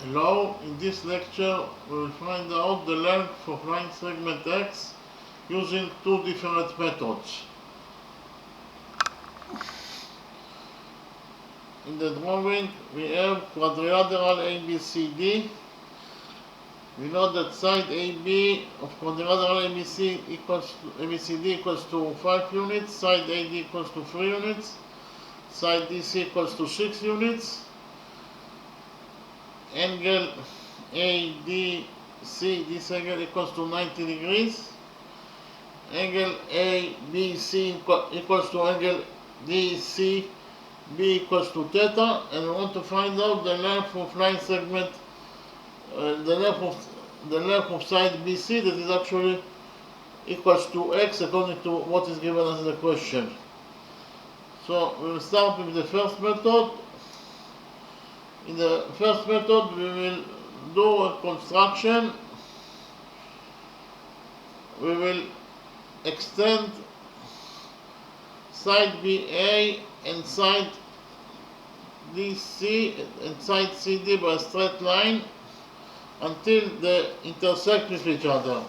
Hello, in this lecture we will find out the length of line segment X using two different methods. In the drawing we have quadrilateral ABCD. We know that side AB of quadrilateral ABCD equals to 5 units, side AD equals to 3 units, side DC equals to 6 units. Angle ADC, this angle equals to 90 degrees. Angle ABC equals to angle DCB equals to theta, and we want to find out the length of line segment, the length of side BC, that is actually equals to x according to what is given us in the question. So we will start with the first method. In the first method we will do a construction. We will extend side BA and side DC and side CD by a straight line until they intersect with each other.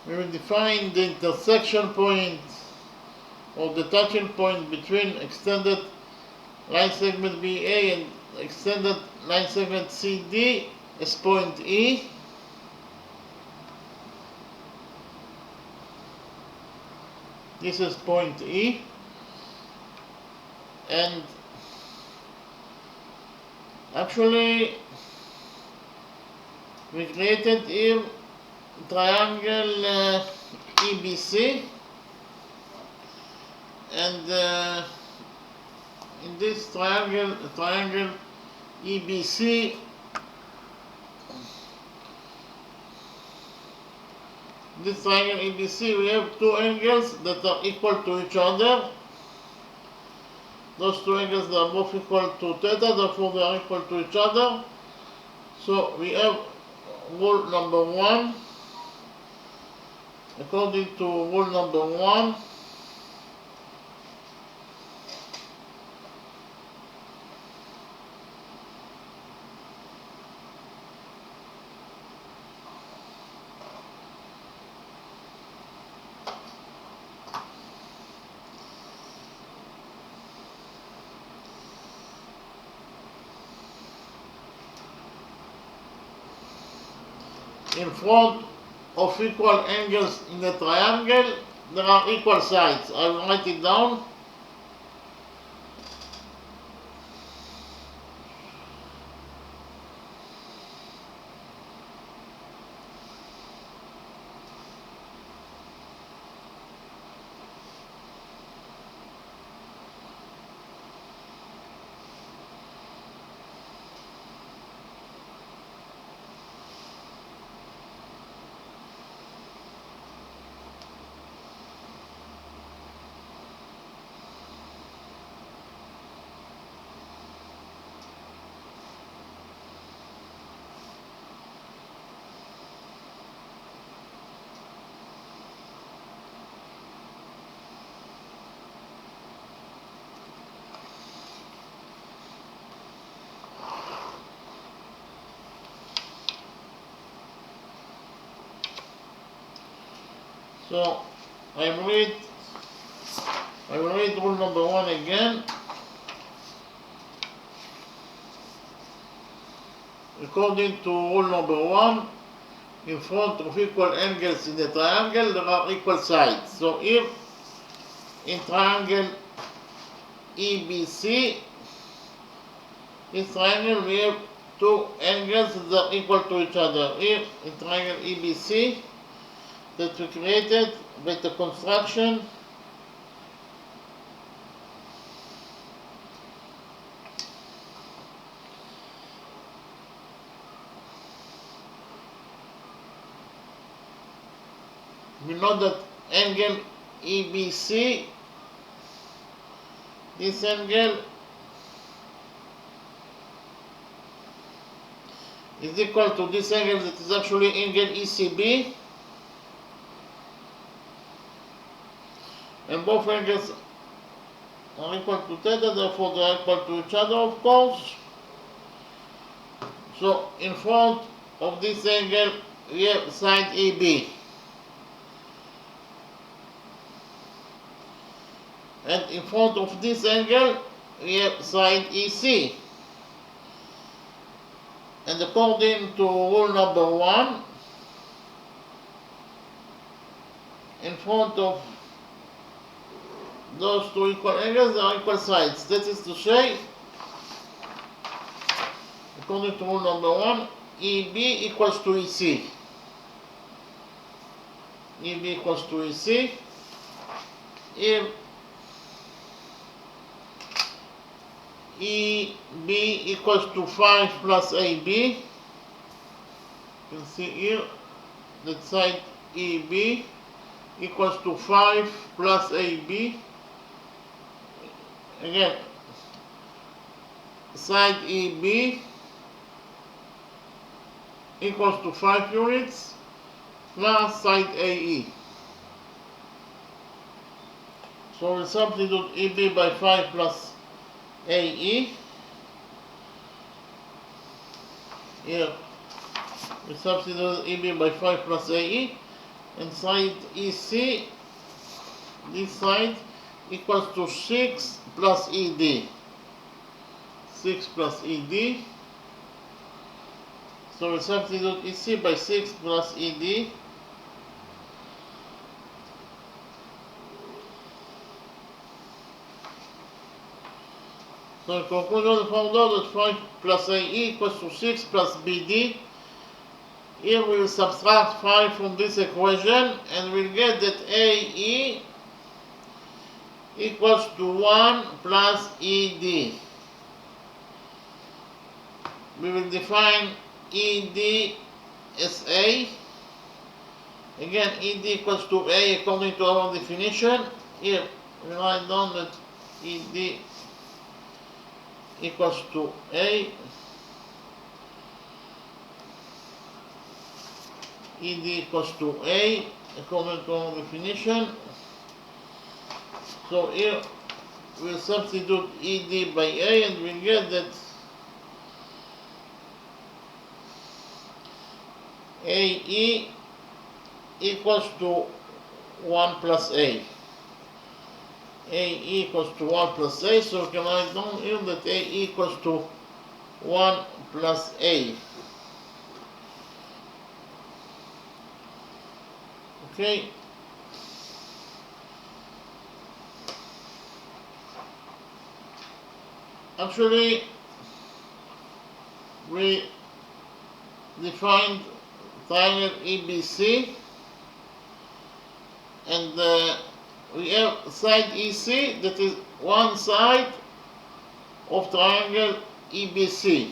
We will define the intersection point or the touching point between extended line segment BA and extended line segment CD as point E. This is point E, and actually we created here triangle EBC, and in this triangle EBC, we have two angles that are equal to each other. Those two angles are both equal to theta, therefore they are equal to each other. So we have rule number one. According to rule number one, in front of equal angles in the triangle, there are equal sides. I will write it down. So I will read rule number one again. According to rule number one, in front of equal angles in the triangle, there are equal sides. So here in triangle EBC, this triangle, we have two angles that are equal to each other. Here in triangle EBC that we created with the construction, we know that angle EBC, this angle is equal to this angle that is actually angle ECB, and both angles are equal to theta, therefore they are equal to each other, of course. So in front of this angle we have side EB, and in front of this angle we have side EC. And according to rule number 1, in front of those two equal angles there are equal sides. That is to say, according to rule number 1, EB equals to EC. EB equals to EC. If EB equals to 5 plus AB, you can see here that side EB equals to 5 plus AB. Again, side EB equals to 5 units plus side AE. So we substitute EB by 5 plus AE. Here we substitute EB by 5 plus AE, and side EC, this side, equals to 6 plus ED. 6 plus ED. So we substitute EC by 6 plus ED. So in conclusion, we found out that 5 plus AE equals to 6 plus BD. Here we will subtract 5 from this equation and we'll get that AE equals to 1 plus ED. We will define ED as A. Again, ED equals to A according to our definition. Here we write down that ED equals to A. ED equals to A according to our definition. So here we'll substitute ED by A and we'll get that AE equals to 1 plus A. AE equals to 1 plus A, so we can write down here that AE equals to 1 plus A. Okay. Actually, we defined triangle EBC, and we have side EC that is one side of triangle EBC.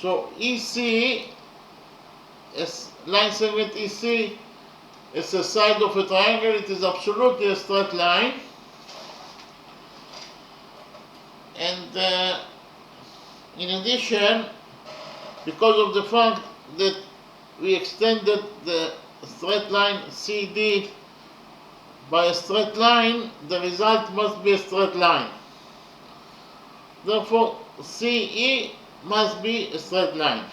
So EC is line segment EC is the side of a triangle. It is absolutely a straight line, and in addition, because of the fact that we extended the straight line CD by a straight line, the result must be a straight line. Therefore, CE must be a straight line.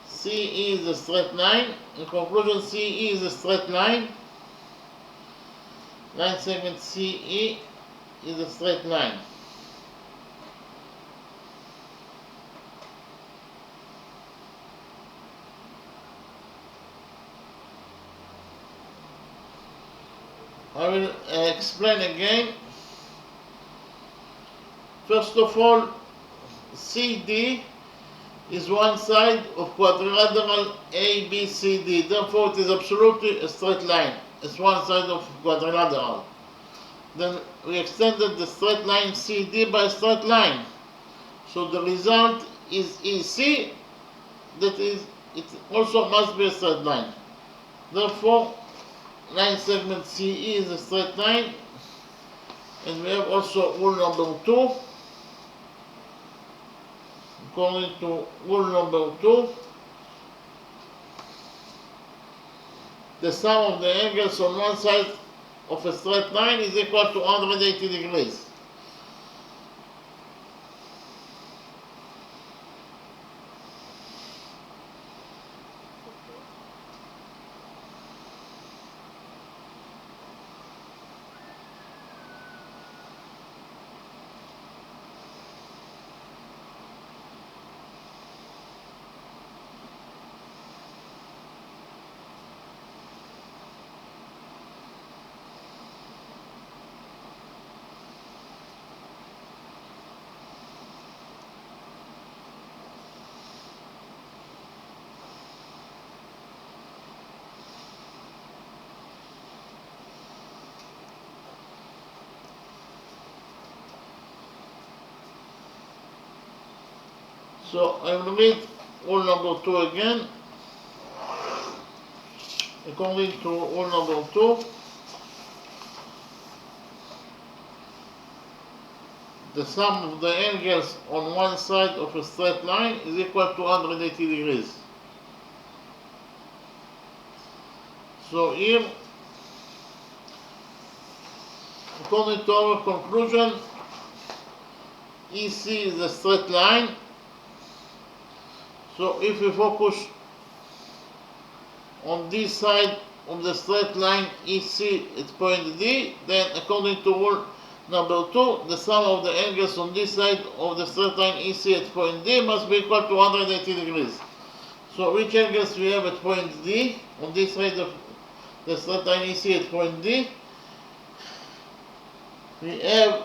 CE is a straight line. In conclusion, CE is a straight line. Line segment CE is a straight line. I will explain again. First of all, CD is one side of quadrilateral ABCD. Therefore, it is absolutely a straight line. It's one side of quadrilateral. Then we extended the straight line CD by a straight line. So the result is EC. That is, it also must be a straight line. Therefore, line segment CE is a straight line, and we have also rule number 2. According to rule number 2, the sum of the angles on one side of a straight line is equal to 180 degrees. So I will read rule number 2 again. According to rule number 2, the sum of the angles on one side of a straight line is equal to 180 degrees. So here, according to our conclusion, EC is a straight line. So if we focus on this side of the straight line EC at point D, then according to rule number 2, the sum of the angles on this side of the straight line EC at point D must be equal to 180 degrees. So which angles we have at point D, on this side of the straight line EC at point D? We have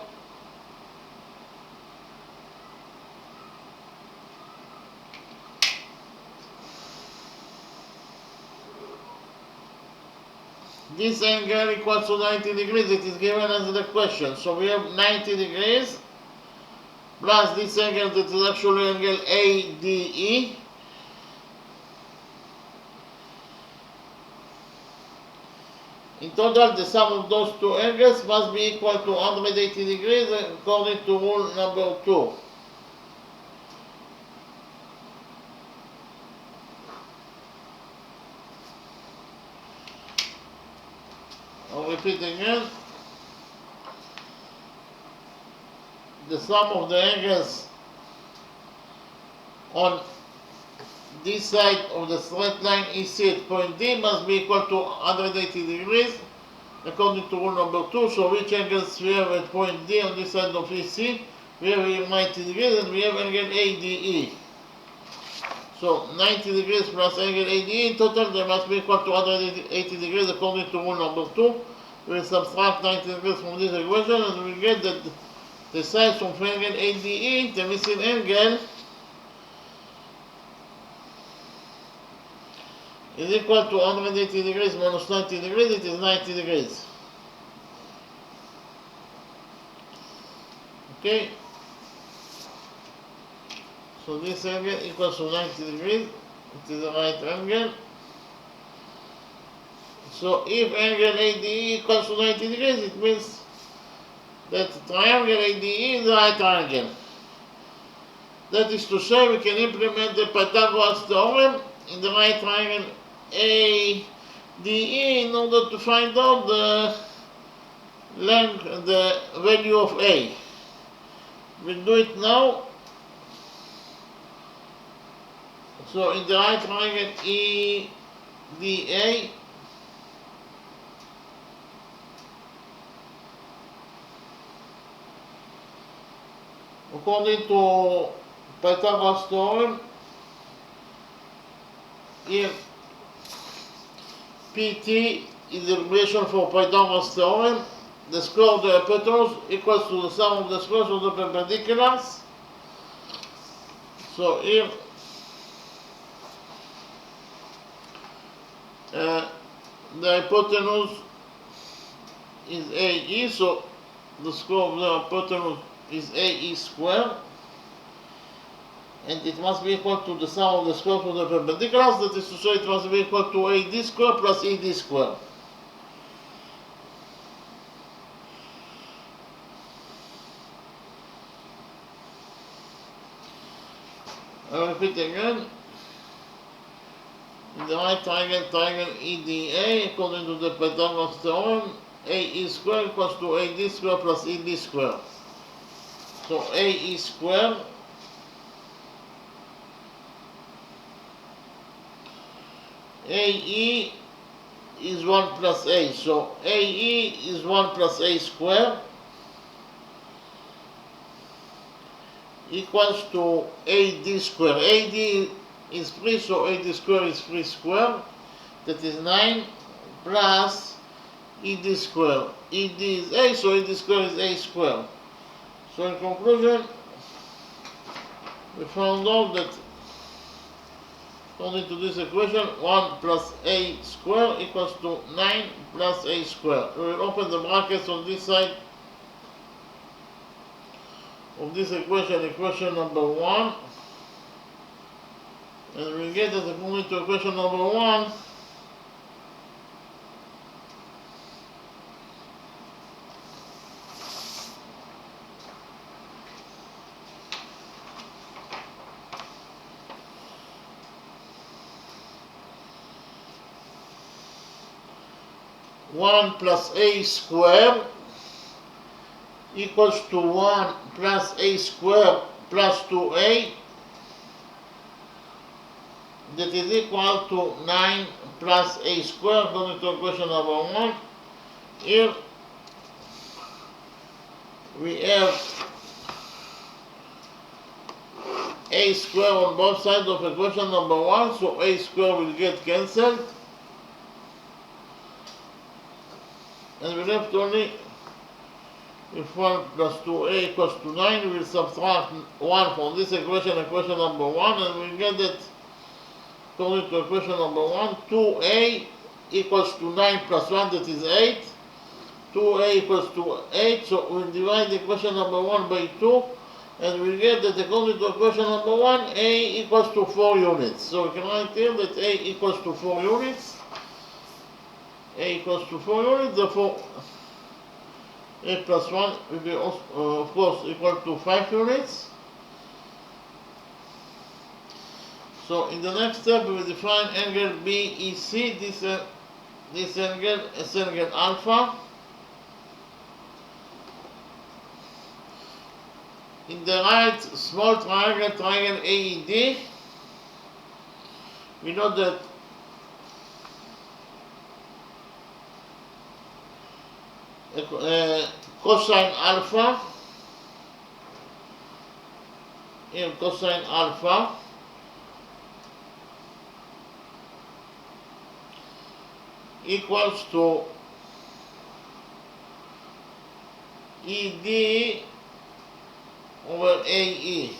this angle equals to 90 degrees. It is given as the question. So we have 90 degrees plus this angle that is actually angle ADE. In total, the sum of those two angles must be equal to 180 degrees according to rule number 2. I'll repeat again. The sum of the angles on this side of the straight line EC at point D must be equal to 180 degrees according to rule number 2. So which angles we have at point D on this side of EC? We have here 90 degrees and we have angle ADE. So 90 degrees plus angle ADE, in total they must be equal to 180 degrees according to rule number 2. We will subtract 90 degrees from this equation and we will get that the size from angle ADE, the missing angle, is equal to 180 degrees minus 90 degrees, it is 90 degrees. Okay? So this angle equals to 90 degrees, it is a right angle. So if angle ADE equals to 90 degrees, it means that triangle ADE is a right angle. That is to say, we can implement the Pythagoras theorem in the right triangle ADE in order to find out the length, the value of A. We'll do it now. So in the right triangle EDA, according to Pythagoras theorem, if PT is the relation for Pythagoras theorem, the square of the hypotenuse equals to the sum of the squares of the perpendiculars. So if the hypotenuse is AE, so the square of the hypotenuse is AE squared. and it must be equal to the sum of the squares of the perpendiculars, that is to say it must be equal to AD square plus ED square. I repeat again. In the right triangle EDA, according to the Pythagoras theorem, AE square equals to AD square plus ED square. So AE square AE is 1 plus A. So AE is 1 plus A square equals to AD square. AD is 3, so AD square is 3 square. That is 9 plus ED square. ED is A, so ED square is A square. So in conclusion, we found out that according to this equation, 1 plus A square equals to 9 plus A square. We will open the brackets on this side of this equation, equation number 1. And we get that according to equation number 1, one plus A square equals to 1 plus A square plus 2A, that is equal to 9 plus A square according to equation number 1. Here we have A square on both sides of equation number 1, so A square will get cancelled. And we left only if 1 plus 2A equals to 9, we will subtract 1 from this equation, equation number 1, and we get that according to equation number 1, 2A equals to 9 plus 1, that is 8. 2A equals to 8, so we'll divide equation number 1 by 2, and we get that according to equation number 1, A equals to 4 units. So we can write here that A equals to 4 units. A equals to 4 units, therefore A plus 1 will be also, of course equal to 5 units. So in the next step we will define angle BEC. This angle is angle alpha. In the right small triangle, triangle AED, we know that cosine alpha, here cosine alpha equals to ED over AE.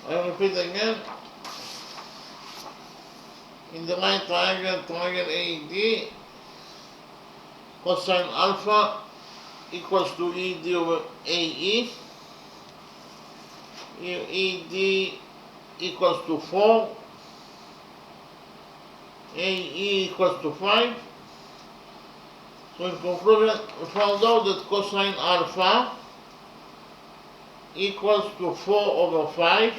I repeat again. In the right triangle, triangle AED, cosine alpha equals to ED over AE. Here ED equals to 4, AE equals to 5. So in conclusion, we found out that cosine alpha equals to 4 over 5.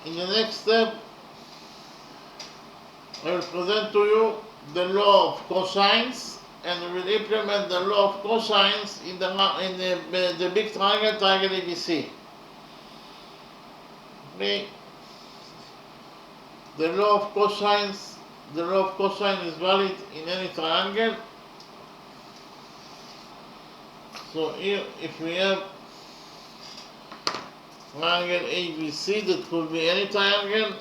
In the next step, I will present to you the law of cosines, and we will implement the law of cosines in the big triangle, triangle ABC. Okay. The law of cosine is valid in any triangle. So here, if we have triangle ABC, that could be any triangle.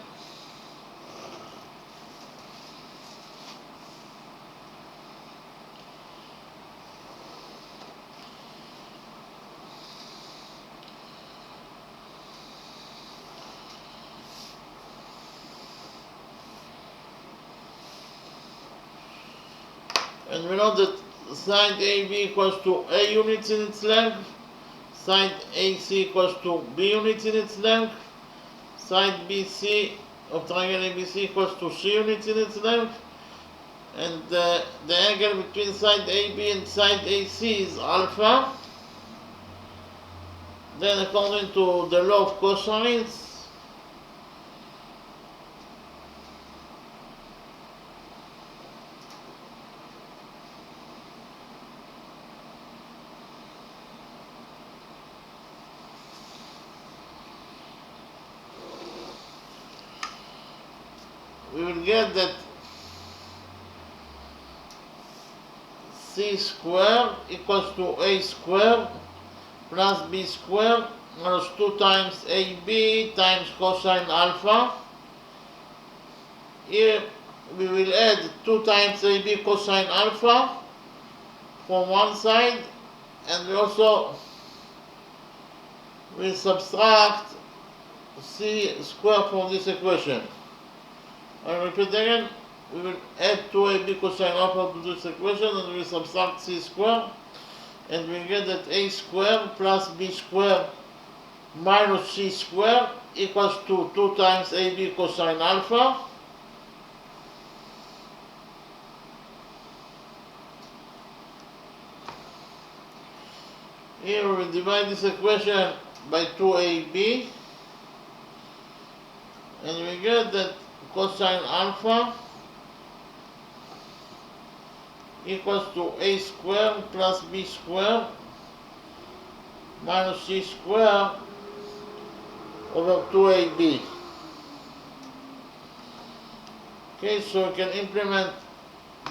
And we know that side AB equals to A units in its length, side AC equals to B units in its length, side BC of triangle ABC equals to C units in its length, and the angle between side AB and side AC is alpha. Then according to the law of cosines, we will get that C squared equals to A squared plus B squared minus 2 times AB times cosine alpha. Here we will add 2 times AB cosine alpha from one side, and we also will subtract C squared from this equation. I repeat again, we will add 2AB cosine alpha to this equation and we will subtract C squared, and we get that A squared plus B squared minus C squared equals to 2 times AB cosine alpha. Here we will divide this equation by 2AB, and we get that cosine alpha equals to A squared plus B squared minus C squared over 2AB. Okay, so we can implement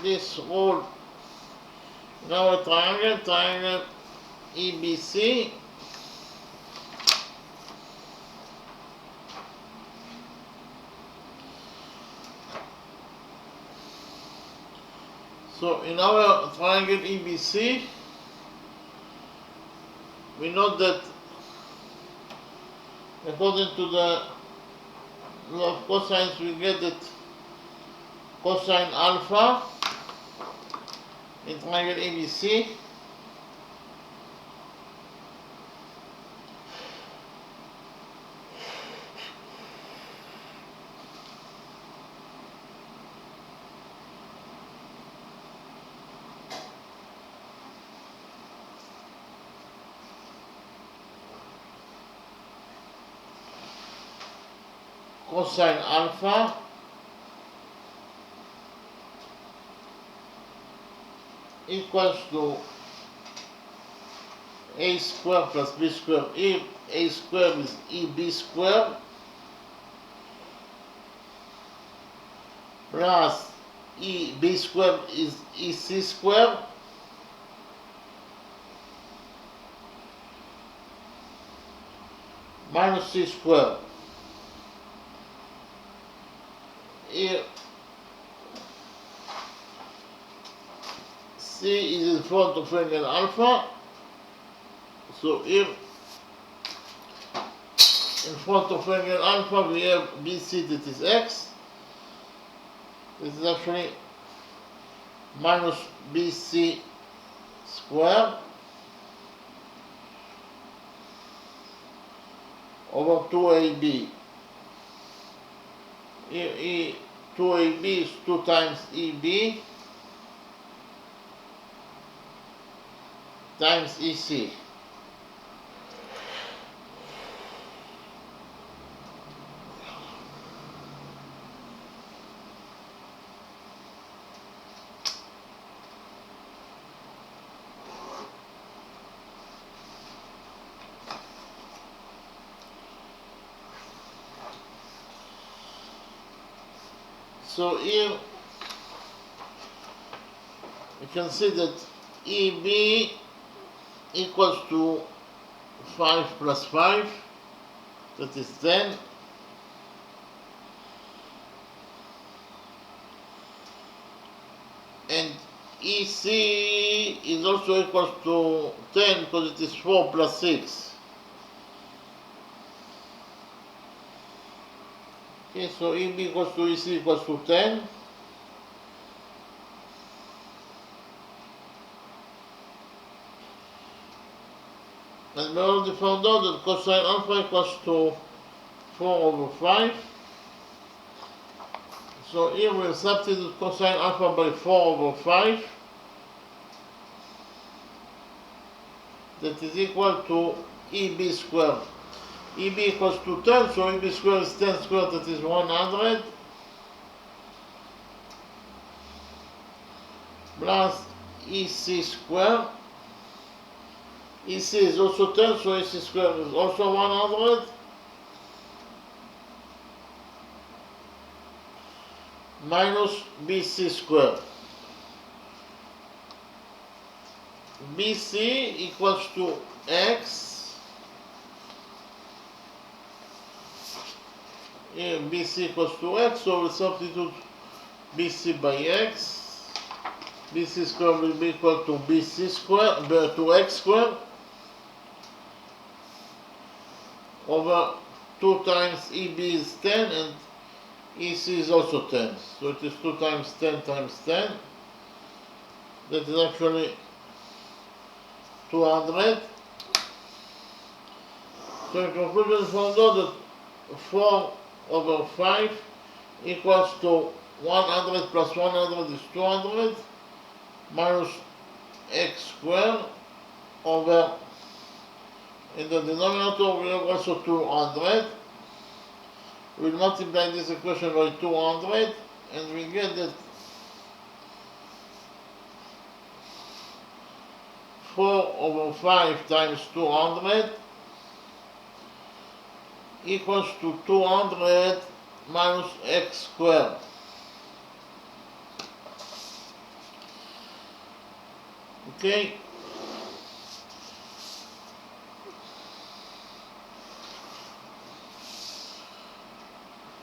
this rule in our triangle EBC. So in our triangle EBC, we know that according to the law of cosines, we get that cosine alpha in triangle ABC cosine alpha equals to A squared plus B squared. If A squared is EB squared plus EB squared is EC squared minus C squared. Here C is in front of angle alpha, so here in front of angle alpha we have BC that is X. This is actually minus BC squared over 2AB. Here 2AB is 2 times EB times EC. So here you can see that EB equals to 5 plus 5, that is 10. And EC is also equals to 10 because it is 4 plus 6. Okay, so EB equals to EC equals to 10. we already found out that cosine alpha equals to 4/5. So here we'll substitute cosine alpha by 4/5. That is equal to EB squared. EB equals to 10, so EB squared is 10 squared, that is 100. Plus EC squared. EC is also 10, so EC squared is also 100. Minus BC squared. BC equals to X. Here BC equals to X, so we substitute BC by X. BC squared will be equal to BC squared, to X squared, over 2 times EB is 10 and EC is also 10. So it is 2 times 10 times 10. That is actually 200. So in conclusion, we found out that 4/5 equals to 100 plus 100 is 200 minus X squared over, in the denominator we have also 200. We'll multiply this equation by 200 and we get that 4/5 times 200 equals to 200 minus X squared. Okay.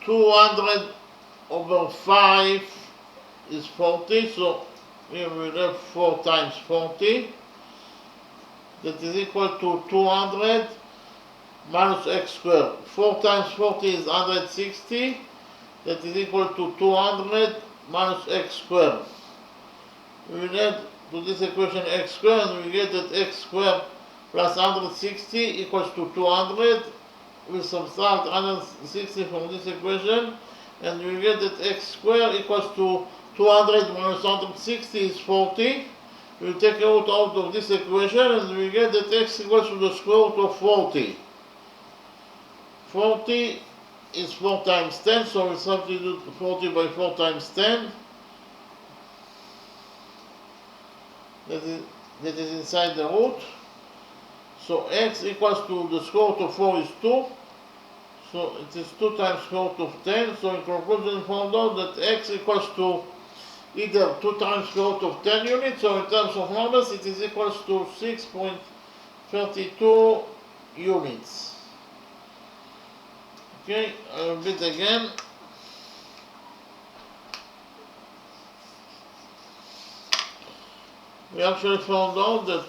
(200/5) is 40, so here we have 4 times 40. That is equal to 200 minus X squared. 4 times 40 is 160. That is equal to 200 minus X squared. We will add to this equation X squared and we get that X squared plus 160 equals to 200. We subtract 160 from this equation and we get that X squared equals to 200 minus 160 is 40. We take a root out of this equation and we get that X equals to the square root of 40. 40 is 4 times 10, so we substitute 40 by 4 times 10. That is inside the root. So X equals to the square root of 4 is 2. So it is 2 times square root of 10. So in conclusion, we found out that X equals to either 2 times square root of 10 units, or in terms of numbers, it is equals to 6.32 units. Okay, I'll repeat again. We actually found out that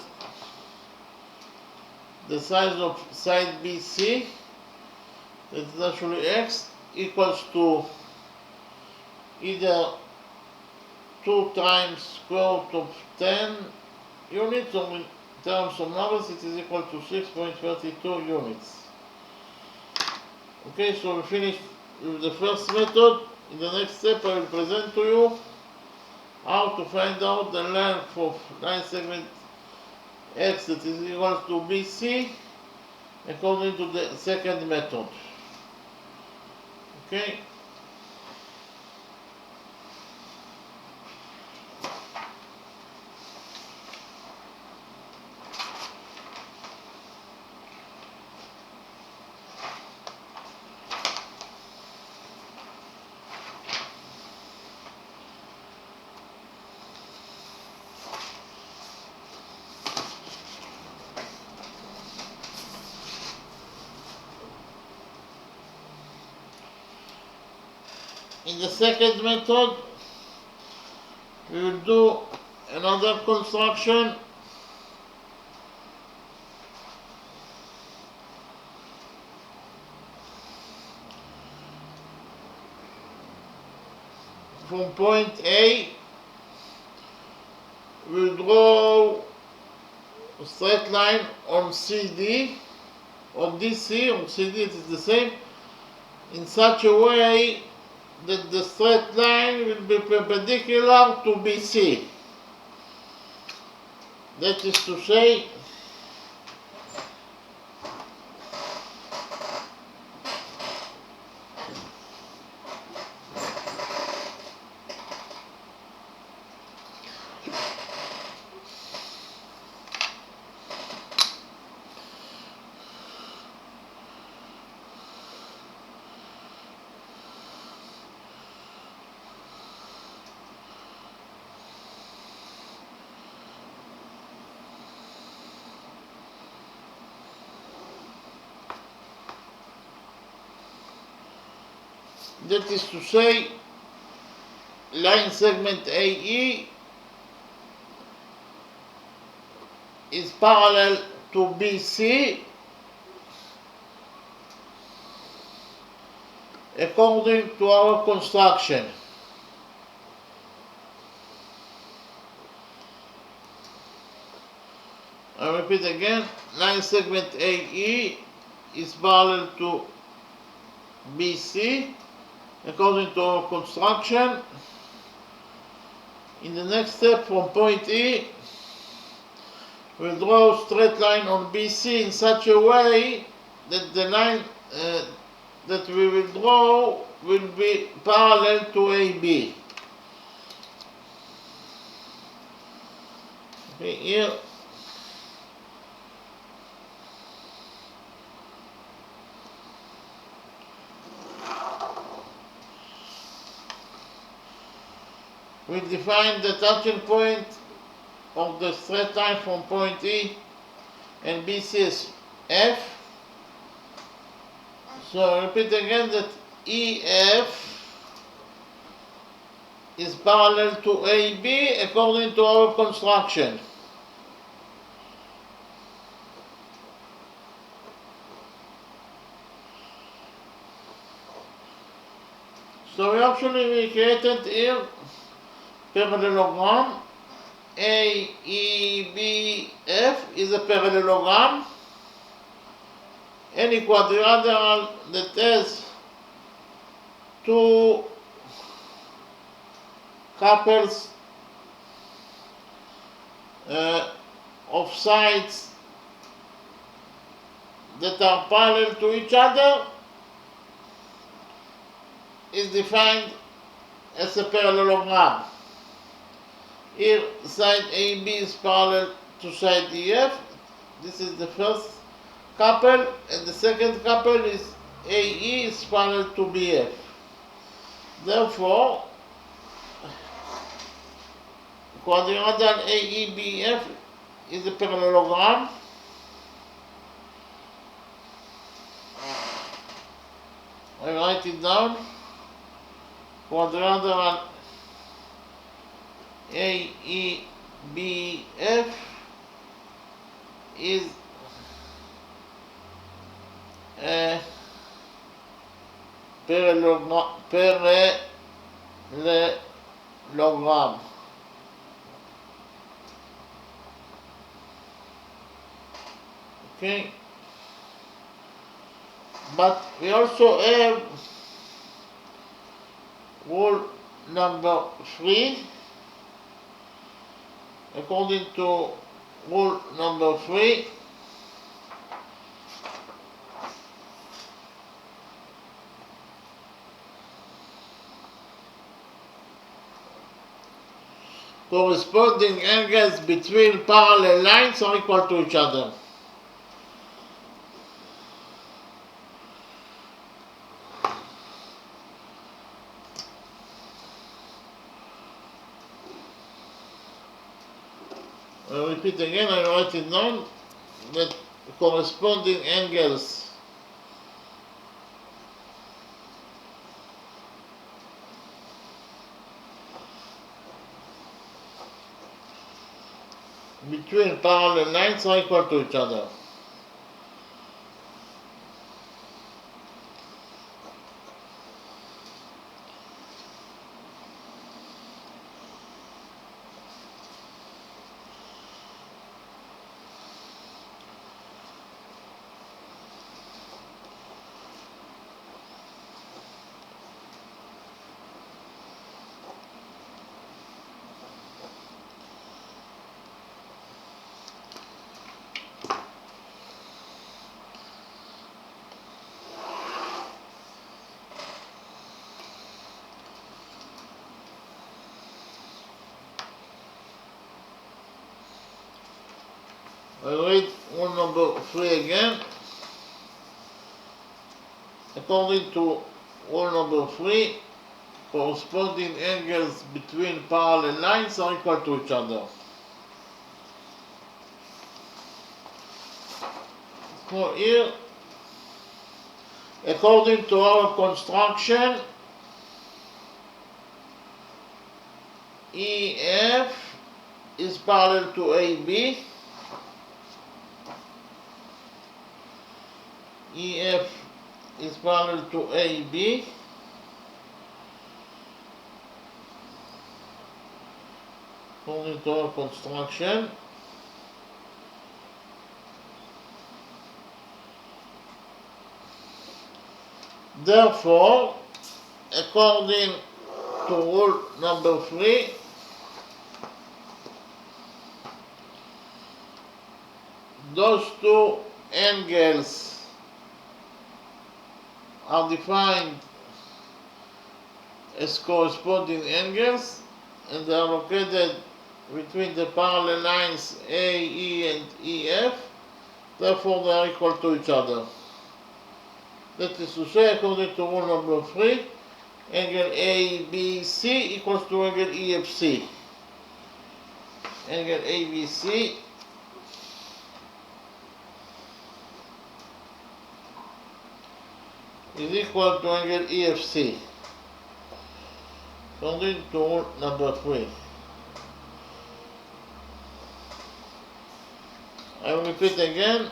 the size of side BC, that is actually X, equals to either 2 times square root of 10 units, or in terms of numbers, it is equal to 6.32 units. Okay, so we finished with the first method. In the next step, I will present to you how to find out the length of line segment X that is equal to BC according to the second method. Okay. In the second method, we will do another construction. From point A, we'll draw straight line on CD, on DC, on CD it is the same, in such a way that the straight line will be perpendicular to BC. That is to say, line segment AE is parallel to BC according to our construction. I repeat again, line segment AE is parallel to BC according to our construction. In the next step, from point E, we'll draw a straight line on BC in such a way that the line that we will draw will be parallel to AB. Okay, here we define the touching point of the straight line from point E and BC as F. So I repeat again that EF is parallel to AB according to our construction. So we actually created here parallelogram. AEBF is a parallelogram. Any quadrilateral that has two couples of sides that are parallel to each other is defined as a parallelogram. Here side AB is parallel to side EF. This is the first couple, and the second couple is AE is parallel to BF. Therefore, quadrilateral AEBF is a parallelogram. I write it down. Quadrilateral AEBF is a parallelogram. Okay, but we also have rule number 3. According to rule number 3, corresponding angles between parallel lines are equal to each other. I repeat again, I write it down, that corresponding angles between parallel lines are equal to each other. read rule number 3 again. According to rule number 3, corresponding angles between parallel lines are equal to each other. So here, according to our construction, EF is parallel to AB. EF is parallel to AB. According to our construction. Therefore, according to rule number 3, those two angles are defined as corresponding angles, and they are located between the parallel lines AE and EF. Therefore, they are equal to each other. That is to say, according to rule number 3, angle ABC equals to angle EFC. Angle ABC is equal to angle EFC. According to rule number 3. I will repeat again.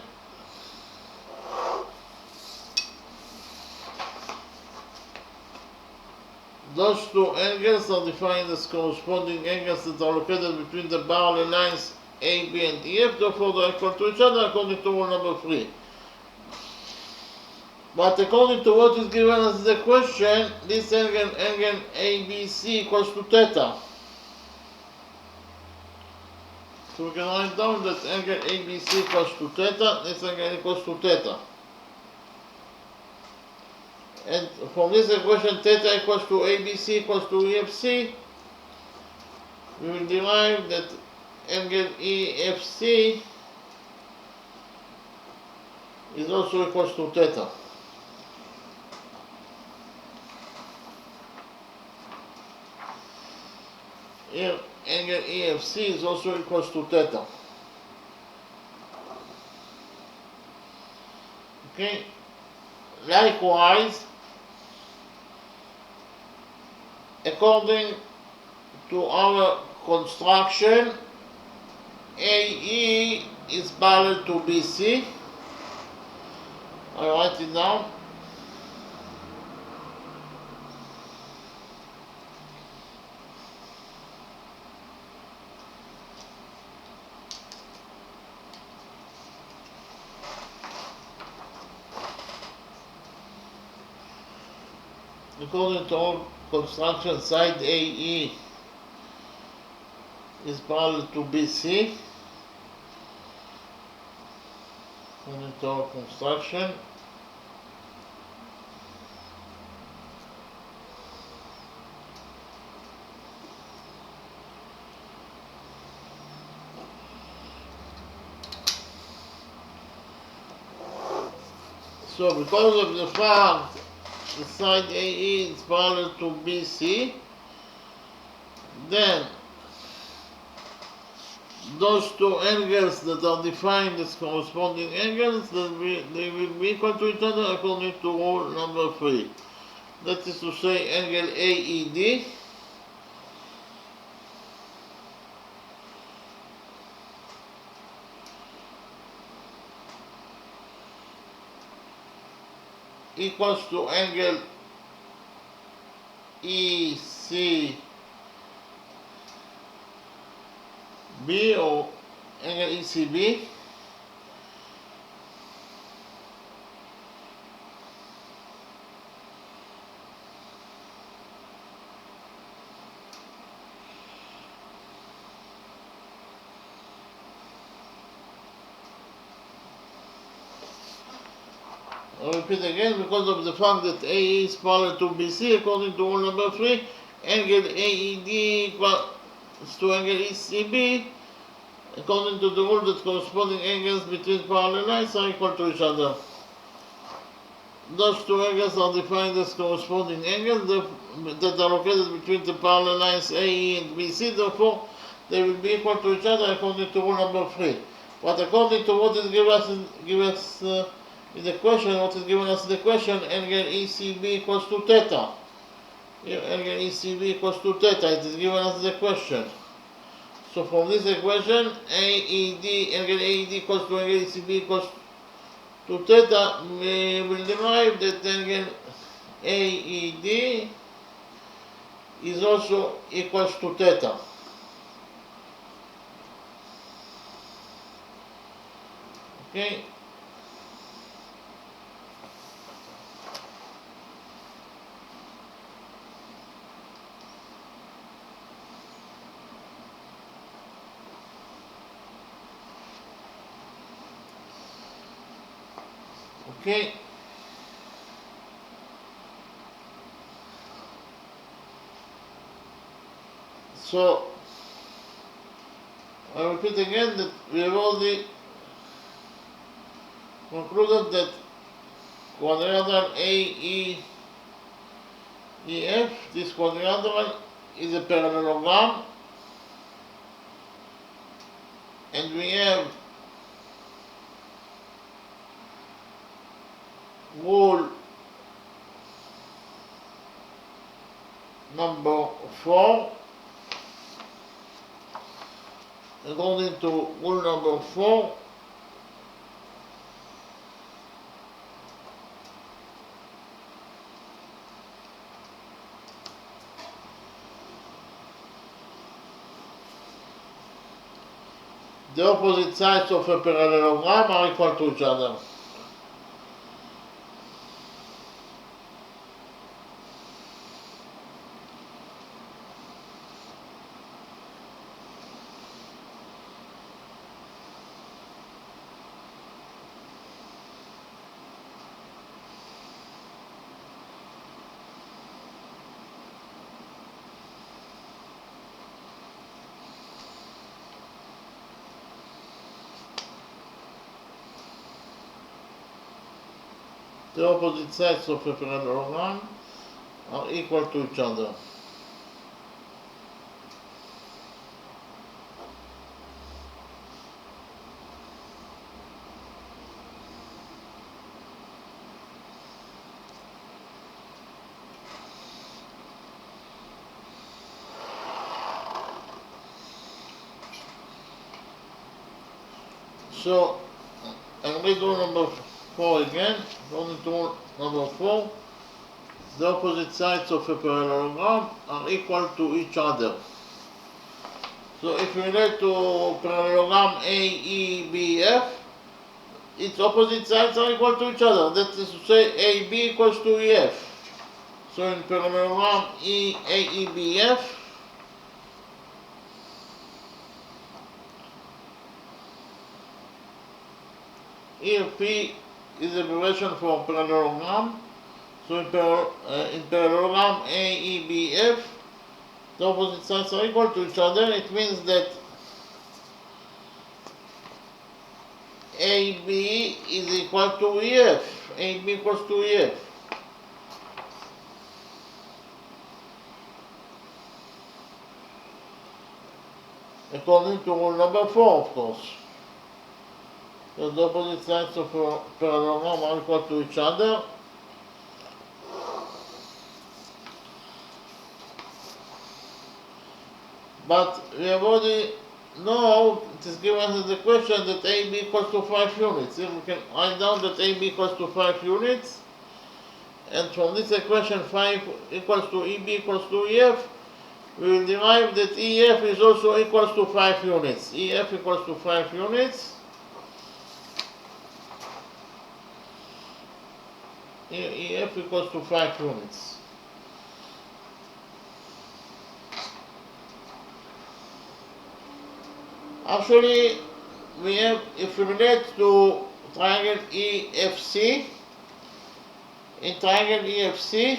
Those two angles are defined as corresponding angles that are located between the parallel lines AB and EF, therefore they are equal to each other according to rule number 3. But according to what is given as the question, this angle ABC equals to theta. So we can write down that angle ABC equals to theta, this angle equals to theta. And from this equation, theta equals to ABC equals to EFC, we will derive that angle EFC is also equals to theta. Here, angle EFC is also equals to theta. Okay. Likewise, according to our construction, AE is parallel to BC. I write it down. According to our construction, side AE is parallel to BC. According to our construction, so because of the fact the side AE is parallel to BC, then those two angles that are defined as corresponding angles, they will be equal to each other according to rule number 3. That is to say, angle AED equals to angle ECB or angle ECB I'll repeat again, because of the fact that AE is parallel to BC, according to rule number 3, angle AED equals to angle ECB, according to the rule that corresponding angles between parallel lines are equal to each other. Those two angles are defined as corresponding angles that are located between the parallel lines AE and BC, therefore they will be equal to each other according to rule number 3. But according to what is given us in the question, angle ECB equals to theta. Here, angle ECB equals to theta, it is given us in the question. So from this equation, angle AED equals to angle ECB equals to theta, we will derive that angle AED is also equals to theta. Okay. Okay. So I repeat again that we have already concluded that quadrilateral AEEF, this quadrilateral is a parallelogram, and we have rule number 4. According to rule number 4, the opposite sides of a parallelogram are equal to each other. The opposite sides of a parallelogram are equal to each other. So, I'll read rule number 4 again. According to rule number 4, the opposite sides of a parallelogram are equal to each other. So if we relate to parallelogram AEBF, its opposite sides are equal to each other. That is to say, AB equals to EF. So in parallelogram AEBF, here P is abbreviation for parallelogram. So in parallelogram AEBF, the opposite sides are equal to each other. It means that AB is equal to EF. AB equals to EF. According to rule number 4, of course. So the opposite sides of a parallelogram are equal to each other. But we have already know, it is given in the question that AB equals to 5 units. If we can write down that AB equals to 5 units, and from this equation 5 equals to EB equals to EF, we will derive that EF is also equals to 5 units. EF equals to 5 units. Here EF equals to 5 units. Actually, we have, if we relate to triangle EFC, in triangle EFC,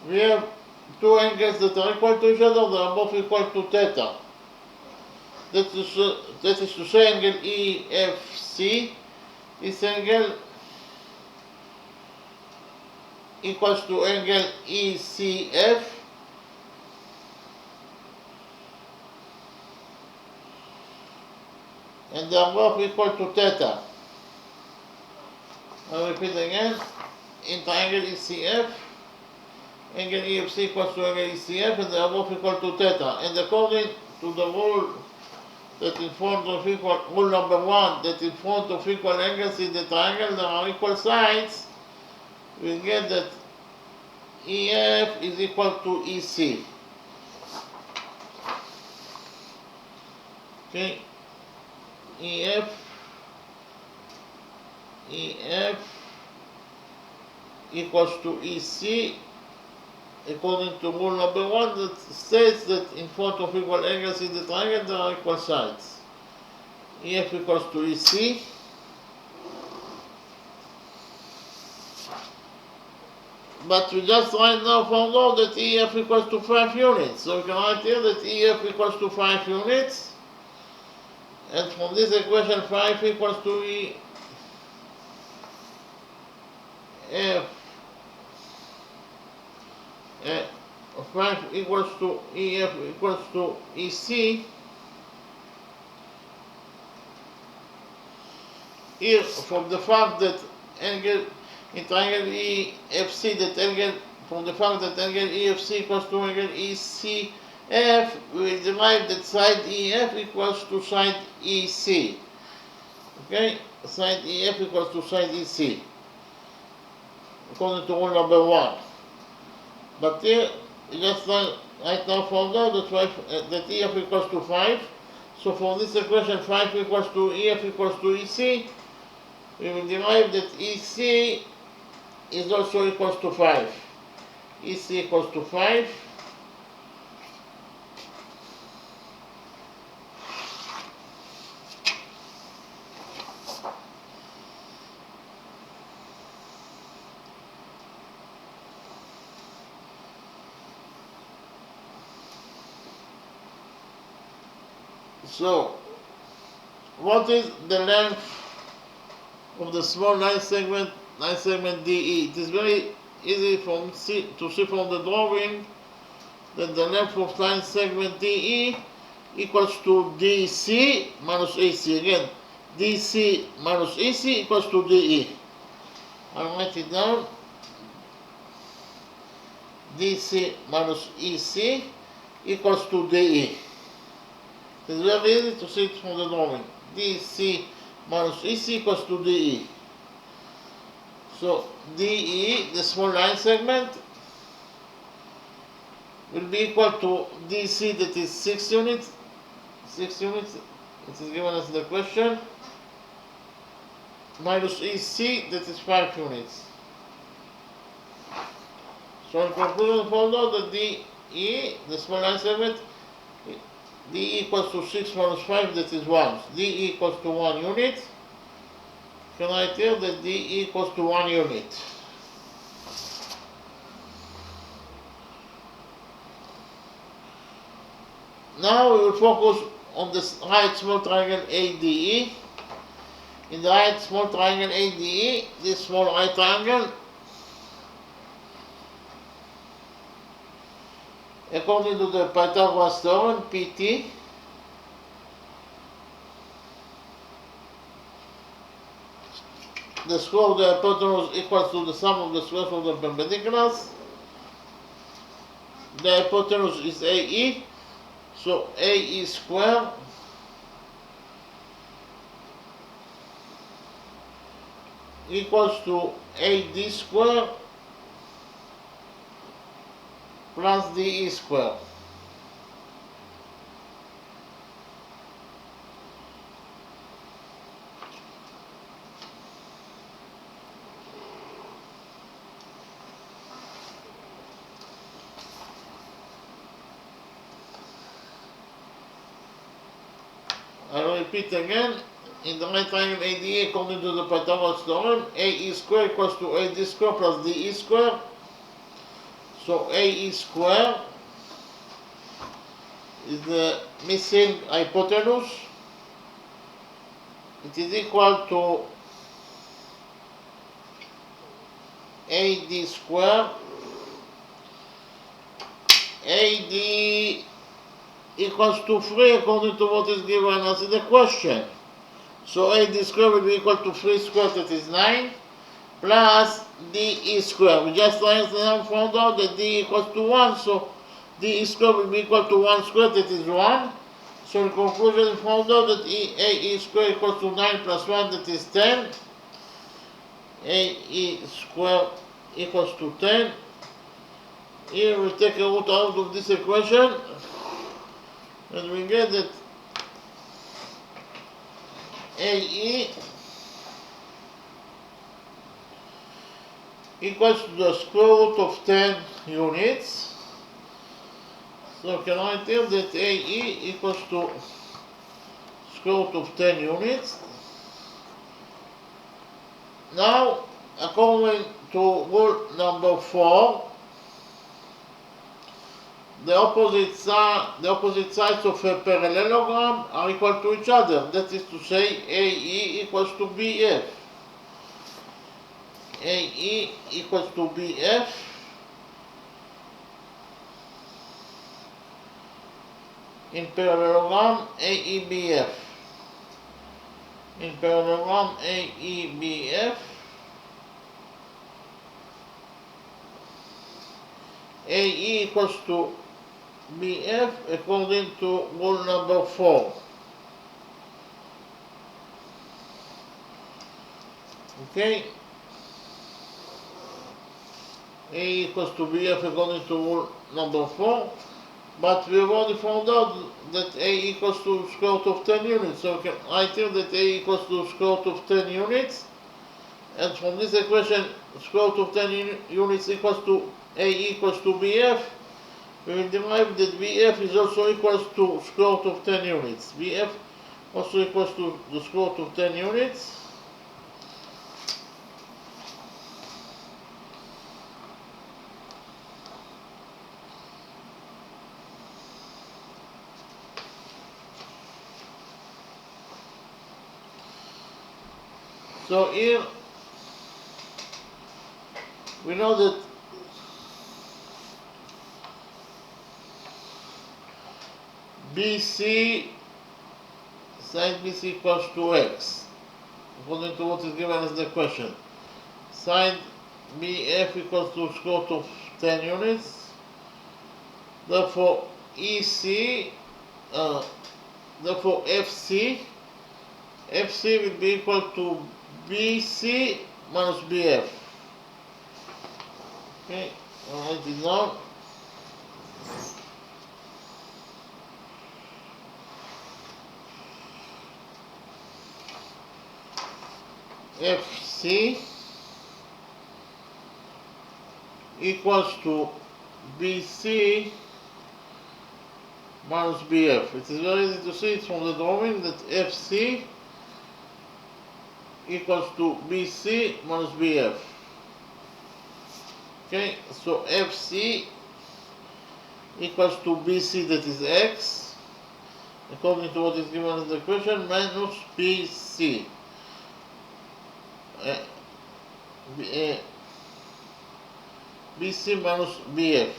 we have two angles that are equal to each other, they are both equal to theta. That is to say, angle EFC is angle equals to angle ECF, and they are both equal to theta. I'll repeat again. In triangle ECF, angle EFC equals to angle ECF, and they are both equal to theta. And according to the rule that in front of rule number 1, that in front of equal angles in the triangle there are equal sides, we get that EF is equal to EC. Okay, EF equals to EC according to rule number 1 that states that in front of equal angles in the triangle there are equal sides. EF equals to EC. But we just right now found out that EF equals to 5 units. So we can write here that EF equals to 5 units. And from this equation 5 equals to EF. 5 equals to EF equals to EC. Here, from the fact that angle in triangle EFC, that angle, from the fact that angle EFC equals to angle ECF, we derive that side EF equals to side EC. Okay, side EF equals to side EC, according to rule number 1. But here, we just right now found out that EF equals to 5. So for this equation, 5 equals to EF equals to EC, we will derive that EC is also equals to 5. EC equals to 5. So, what is the length of the small line segment DE? It is very easy to see from the drawing that the length of line segment DE equals to DC minus AC. Again, DC minus AC equals to DE. I'll write it down. DC minus EC equals to DE. It is very easy to see it from the drawing. DC minus EC equals to DE. So DE, the small line segment, will be equal to DC, that is 6 units. 6 units, it is given as the question, minus EC, that is 5 units. So in conclusion, found out that DE, the small line segment, DE equals to 6 minus 5, that is 1. DE equals to 1 unit. Can I tell that DE equals to 1 unit? Now we will focus on the right small triangle ADE. In the right small triangle ADE, this small right triangle, according to the Pythagoras theorem, PT, the square of the hypotenuse equals to the sum of the squares of the perpendiculars. The hypotenuse is AE, so AE squared equals to AD squared plus DE squared. I will repeat again. In the right triangle ADE, according to the Pythagoras theorem, AE squared equals to AD squared plus DE squared. So AE square is the missing hypotenuse. It is equal to AD square. AD equals to 3 according to what is given us in the question. So AD square will be equal to 3 squared, that is 9, plus DE square. We just found out that D equals to 1, so DE square will be equal to 1 squared, that is 1. So in conclusion, we found out that AE square equals to 9 plus 1, that is 10. AE square equals to 10. Here we take a root out of this equation, and we get that AE equals to the square root of 10 units. So we can write here that AE equals to square root of 10 units. Now, according to rule number 4, the opposite sides of a parallelogram are equal to each other. That is to say, AE equals to BF. AE equals to BF. In parallelogram AEBF. In parallelogram AEBF. AE equals to BF according to rule number 4. Okay? A equals to BF according to rule number 4. But we've already found out that A equals to square root of 10 units. So we can write here that A equals to square root of 10 units. And from this equation, square root of 10 units equals to A equals to BF. We will derive that BF is also equals to square root of 10 units. BF also equals to the square root of 10 units. So here we know that BC side BC equals to x, according to what is given as the question. Side BF equals to square root of 10 units. Therefore EC, therefore FC will be equal to BC minus BF. Okay, I'll write it down. FC equals to BC minus BF. It is very easy to see it from the drawing that FC equals to BC minus BF. Okay, so FC equals to BC, that is x, according to what is given in the question, minus BC. BC minus BF.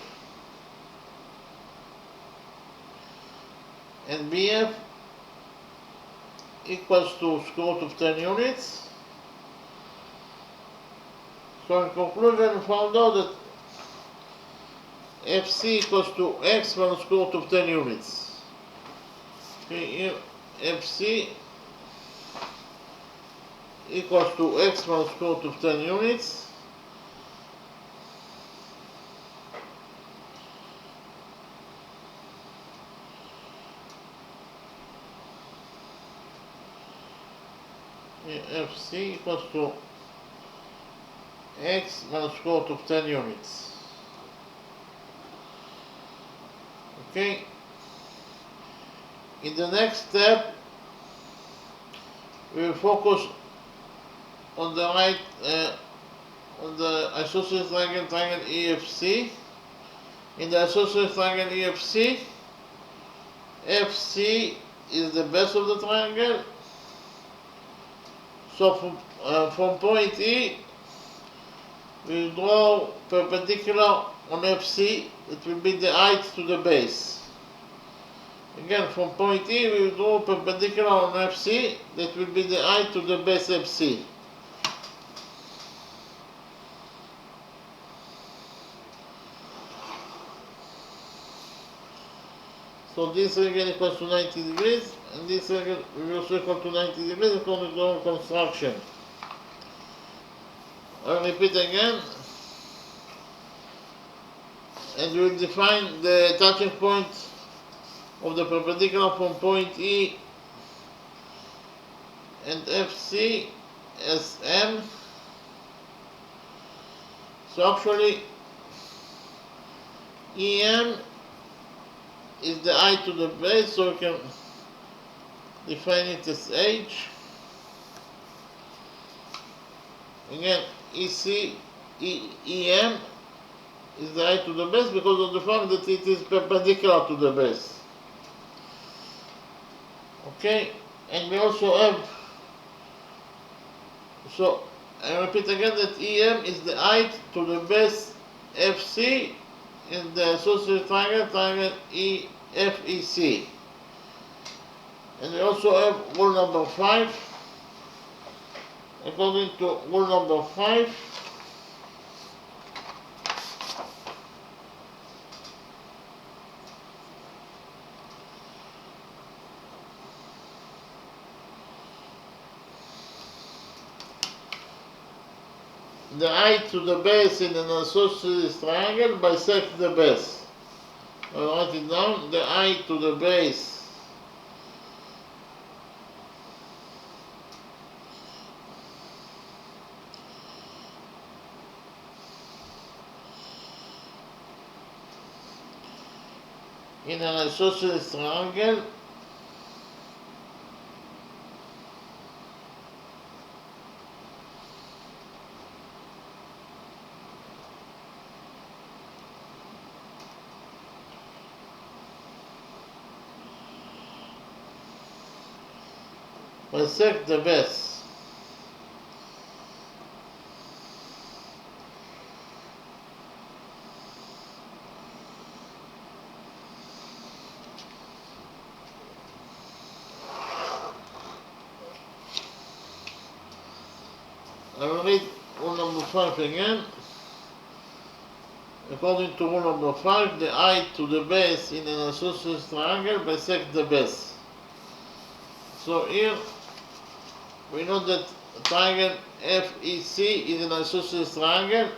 And BF equals to square root of 10 units. So in conclusion, we found out that FC equals to x minus square root of 10 units. Okay, here FC equals to x minus square root of 10 units. FC equals to x minus square root of 10 units. Okay. In the next step, we will focus on the right, on the isosceles triangle EFC. In the isosceles triangle EFC, FC is the base of the triangle. So from point E, we draw perpendicular on FC. It will be the height to the base. Again, from point E, we draw perpendicular on FC. That will be the height to the base FC. So this angle equals to 90 degrees, and this angle will also equal to 90 degrees according to our construction. I'll repeat again, and we'll define the touching point of the perpendicular from point E and FC as M. So actually, EM is the height to the base, so we can define it as H. Again, EM is the height to the base because of the fact that it is perpendicular to the base. Okay, and we also have, so I repeat again that EM is the height to the base FC in the isosceles triangle EFEC. And we also have rule number 5. According to rule number 5, the height to the base in an isosceles triangle bisects the base. I'll write it down. The height to the base in an isosceles triangle bisects the base. I will read rule number 5 again. According to rule number 5, the height to the base in an isosceles triangle bisects the base. So here we know that triangle FEC is an isosceles triangle.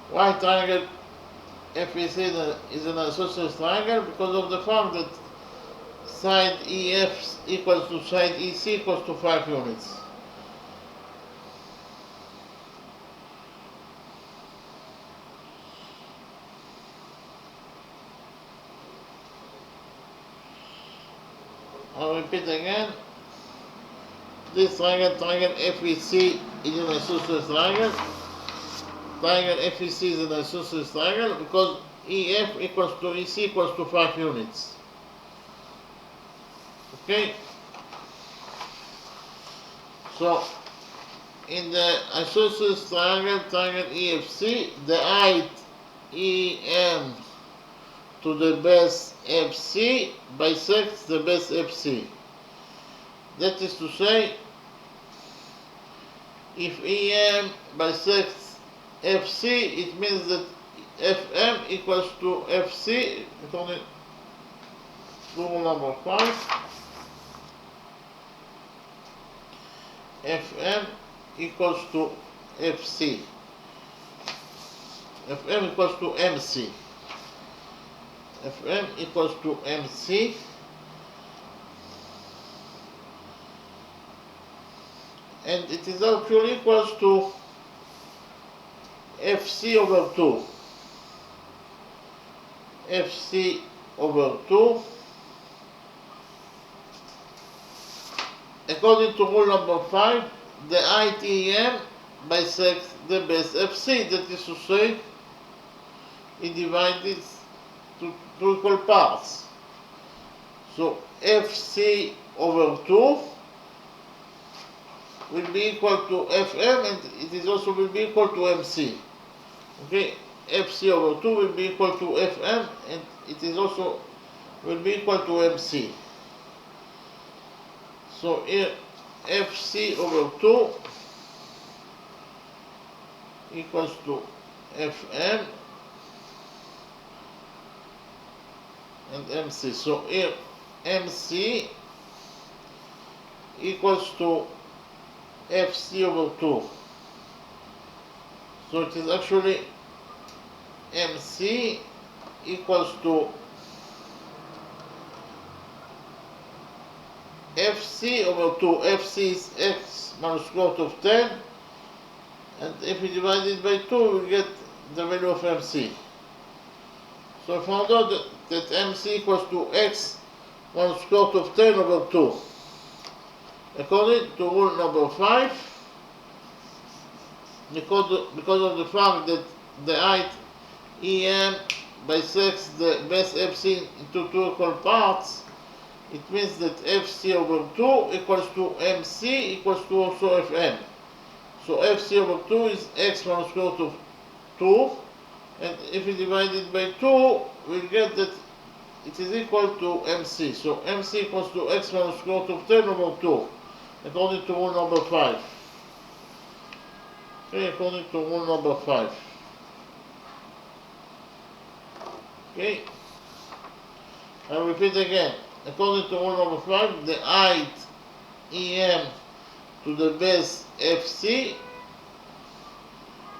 Why triangle FEC is an isosceles triangle? Because of the fact that side EF equals to side EC equals to 5 units. I'll repeat again. This triangle FEC is an isosceles triangle. Triangle FEC is an isosceles triangle because EF equals to EC equals to 5 units. Okay? So, in the isosceles triangle EFC, the height EM to the base FC bisects the base FC. That is to say, if EM bisects FC, it means that FM equals to FC, according to rule number 5. FM equals to FC. FM equals to MC. FM equals to MC. And it is actually equals to FC over 2. FC over 2. According to rule number 5, the height EM bisects the base FC. That is to say, it divided to two equal parts. So FC over 2 will be equal to FM, and it is also will be equal to MC. Okay, FC over 2 will be equal to FM, and it is also will be equal to MC. So here FC over 2 equals to FM and MC. So here MC equals to FC over 2. So it is actually MC equals to FC over 2. FC is x minus square root of 10, and if we divide it by 2, we get the value of MC. So I found out that MC equals to x minus square root of 10 over 2. According to rule number 5, because of the fact that the height EM bisects the base FC into two equal parts, it means that FC over 2 equals to MC equals to also FM. So FC over 2 is x minus square root of 2, and if we divide it by 2, we'll get that it is equal to MC. So MC equals to x minus square root of 10 over 2, according to rule number 5. Okay, according to rule number 5. Okay, I'll repeat again. According to rule number 5, the height EM to the base FC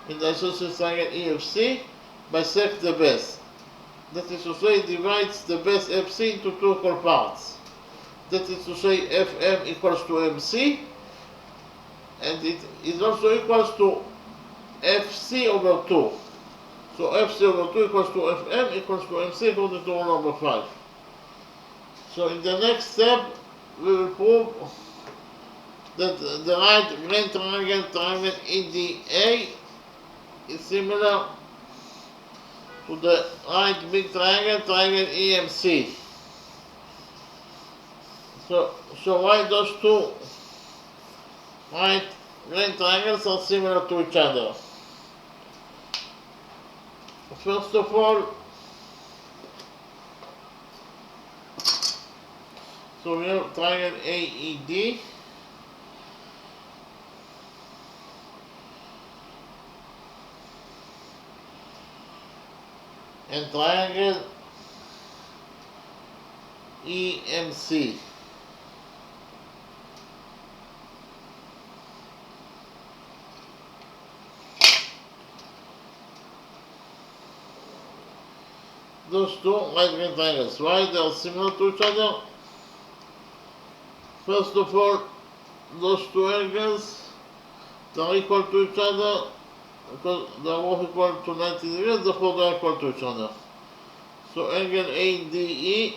in the isosceles triangle EFC bisects the base. That is to say, it divides the base FC into two equal parts. That is to say, FM equals to MC, and it is also equals to FC over 2. So FC over 2 equals to FM equals to MC according to rule number 5. So in the next step, we will prove that the right grand triangle EDA is similar to the right big triangle EMC. So why those two right grand triangles are similar to each other? First of all, so we have triangle AED, and triangle EMC. Those two right grand triangles, why they are similar to each other? First of all, those two angles are equal to each other because they are both equal to 90 degrees, therefore they are equal to each other. So angle ADE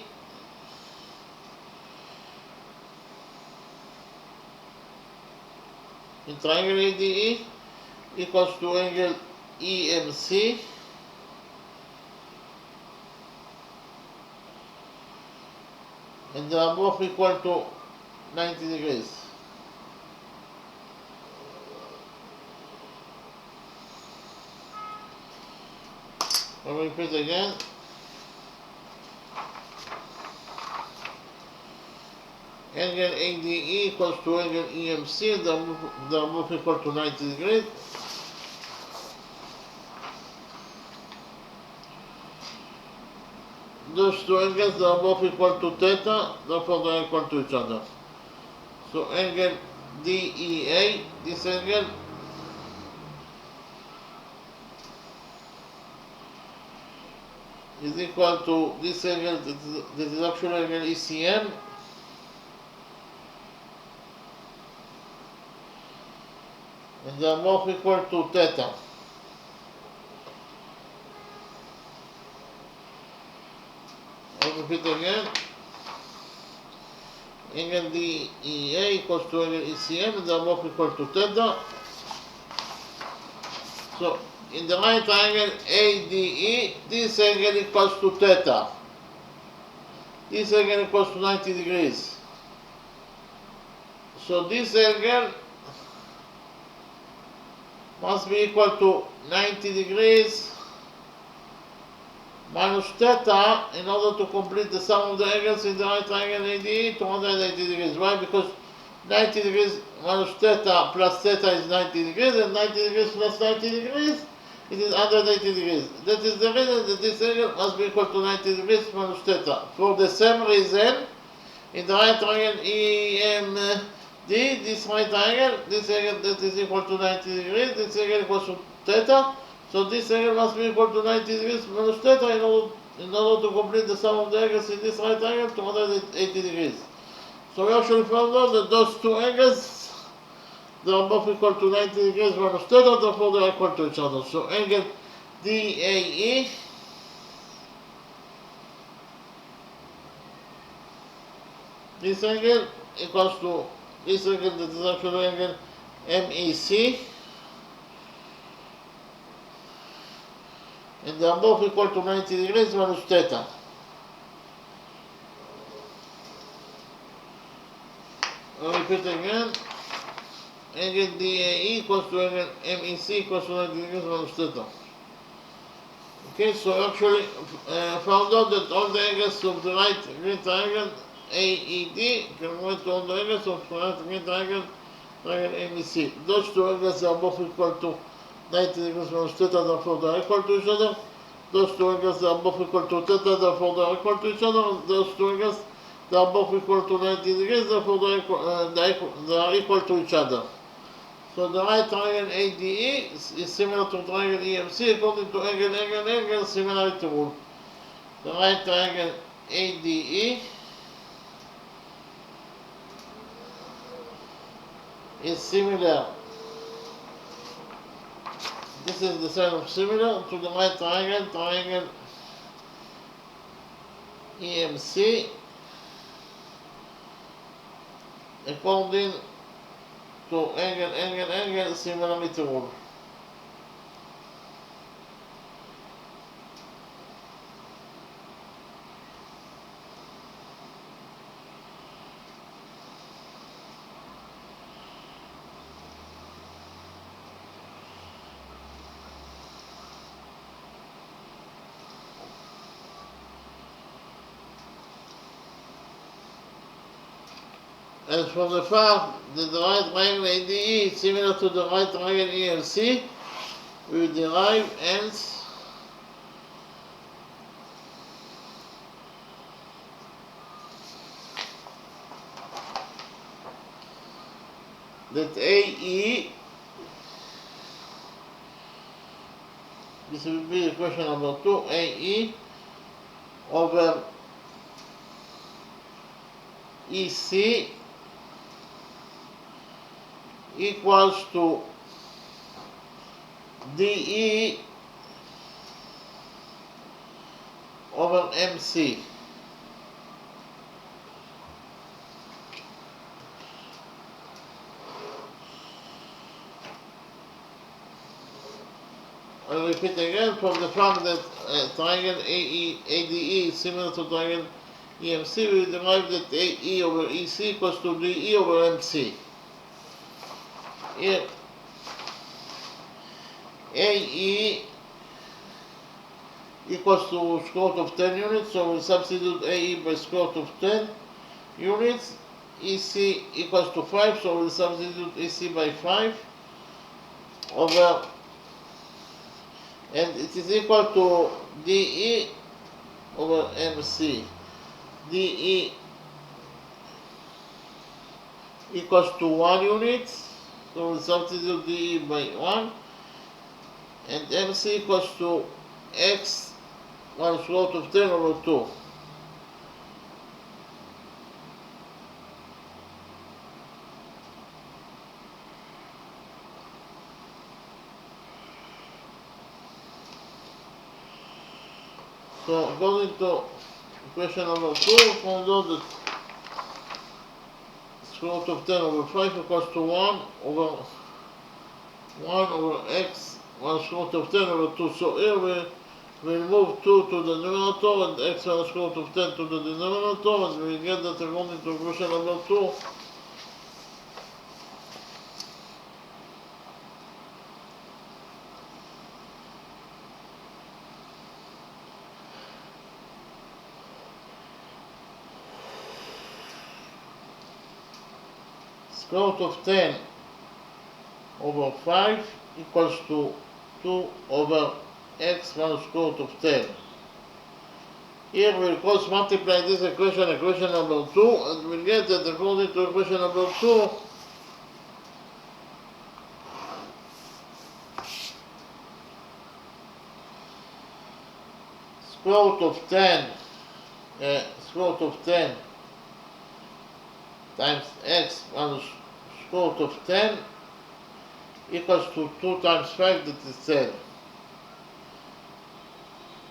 in triangle ADE equals to angle EMC, and they are both equal to 90 degrees. I'll repeat again. Angle ADE equals to angle EMC, they are both equal to 90 degrees. Those two angles are both equal to theta, therefore they are equal to each other. So angle DEA, this angle, is equal to this angle that is actually angle ECM, and they are both equal to theta. repeat again. Angle DEA equals to angle ECM, and they are both equal to theta. So in the right triangle ADE, this angle equals to theta. This angle equals to 90 degrees. So this angle must be equal to 90 degrees minus theta in order to complete the sum of the angles in the right triangle ADE to 180 degrees. Why? Because 90 degrees minus theta plus theta is 90 degrees, and 90 degrees plus 90 degrees, it is 180 degrees. That is the reason that this angle must be equal to 90 degrees minus theta. For the same reason, in the right triangle EMD, this right triangle, this angle that is equal to 90 degrees, this angle equals to theta. So this angle must be equal to 90 degrees minus theta in order to complete the sum of the angles in this right triangle to 180 degrees. So we actually found out that those two angles, they are both equal to 90 degrees minus theta, therefore they are equal to each other. So angle DAE this angle equals to this angle that is actually angle MEC, and they are both equal to 90 degrees minus theta. I'll repeat again. Angle DAE equals to angle MEC equals to 90 degrees minus theta. Okay, so actually found out that all the angles of the right green triangle AED can go to all the angles of the right green triangle MEC. Those two angles are both equal to 90 degrees minus theta, therefore they are equal to each other. Those two angles are both equal to theta, therefore they are equal to each other. Those two angles, they are both equal to 90 degrees, therefore they are equal to each other. So the right triangle ADE is similar to triangle EMC according to angle similarity rule. The right triangle ADE is similar. This is the sign of similar to the right triangle EMC according to angle similarity rule. As from the fact that the right triangle ADE is similar to the right triangle EMC, we will derive hence that AE, this will be question number 2, AE over EC equals to DE over MC. I'll repeat again. From the fact that triangle ADE is similar to triangle EMC, we derive that AE over EC equals to DE over MC. Here, AE equals to square root of 10 units, so we substitute AE by square root of 10 units. EC equals to 5, so we substitute EC by 5 over, and it is equal to DE over MC. DE equals to 1 unit, so we substitute DE by 1, and MC equals to X 1 square root of 10 over 2. So according to equation number 2, we find out that square root of 10 over 5 equals to 1 over x 1 square root of 10 over 2. So here we remove 2 to the numerator and x 1 square root of 10 to the denominator, and we get that according to equation number 2. Square root of 10 over 5 equals to 2 over x 1 square root of 10. Here we'll cross multiply this equation number 2, and we'll get that according to equation number 2, square root of 10 times x 1 square root of 10 equals to 2 times 5, that is 10.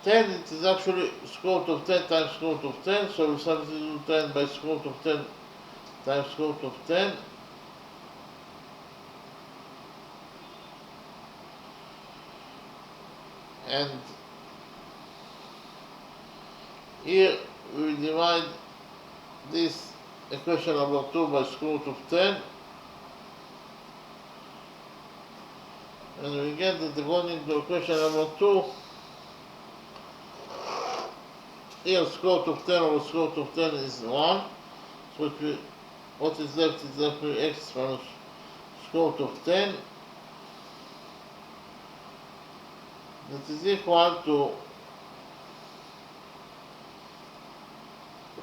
10, it is actually square root of 10 times square root of 10, so we substitute 10 by square root of 10 times square root of 10. And here we divide this equation number 2 by square root of 10, and we get that according to equation number 2, here square root of 10 over square root of 10 is 1, so what is left is actually x minus square root of 10, that is equal to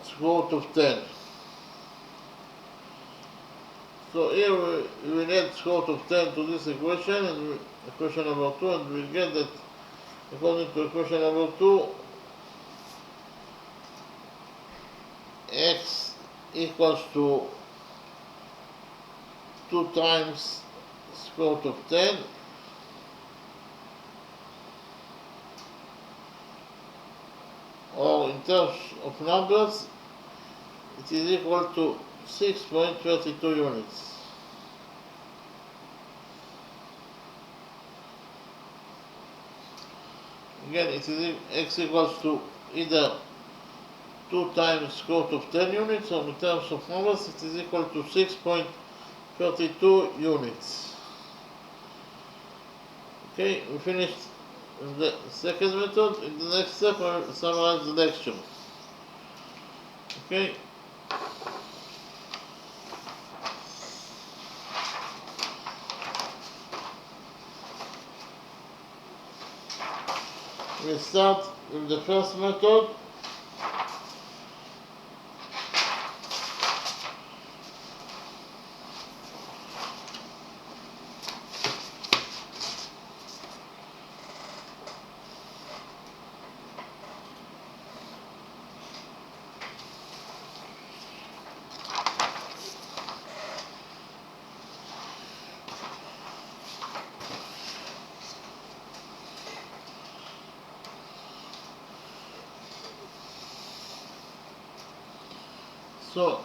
square root of 10. So here we will add square root of 10 to this equation, and equation number 2, and we'll get that according to equation number 2, x equals to 2 times square root of 10 or in terms of numbers it is equal to 6.32 units. Again, it is x equals to either 2 times square root of 10 units, or in terms of numbers it is equal to 6.32 units. Okay, we finished the second method. In the next step I will summarize the lecture. Okay. We start with the first method. So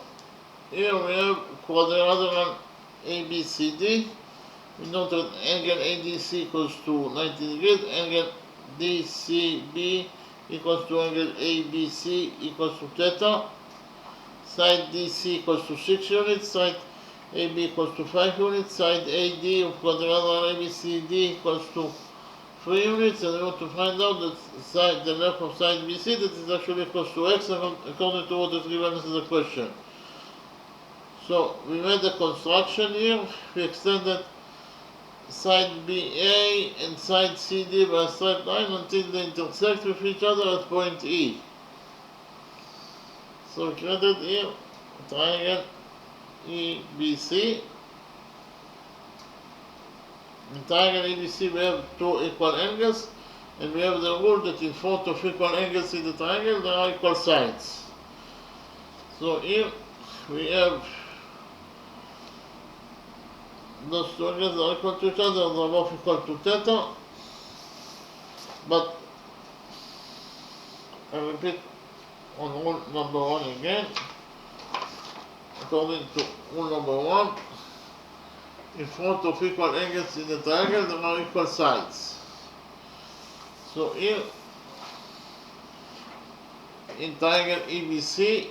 here we have quadrilateral ABCD. We know that angle ADC equals to 90 degrees, angle DCB equals to angle ABC equals to theta, side DC equals to 6 units, side AB equals to 5 units, side AD of quadrilateral ABCD equals to 3 units, and we want to find out that the length of side BC, that is actually equals to x according to what is given as the question. So we made a construction here. We extended side BA and side CD by a straight line until they intersect with each other at point E. So we created here a triangle EBC. In triangle ABC we have 2 equal angles, and we have the rule that in front of equal angles in the triangle there are equal sides. So here we have those 2 angles are equal to each other, they are both equal to theta, but I repeat on rule number 1 again. According to rule number 1, in front of equal angles in the triangle, there are equal sides. So here, in triangle EBC,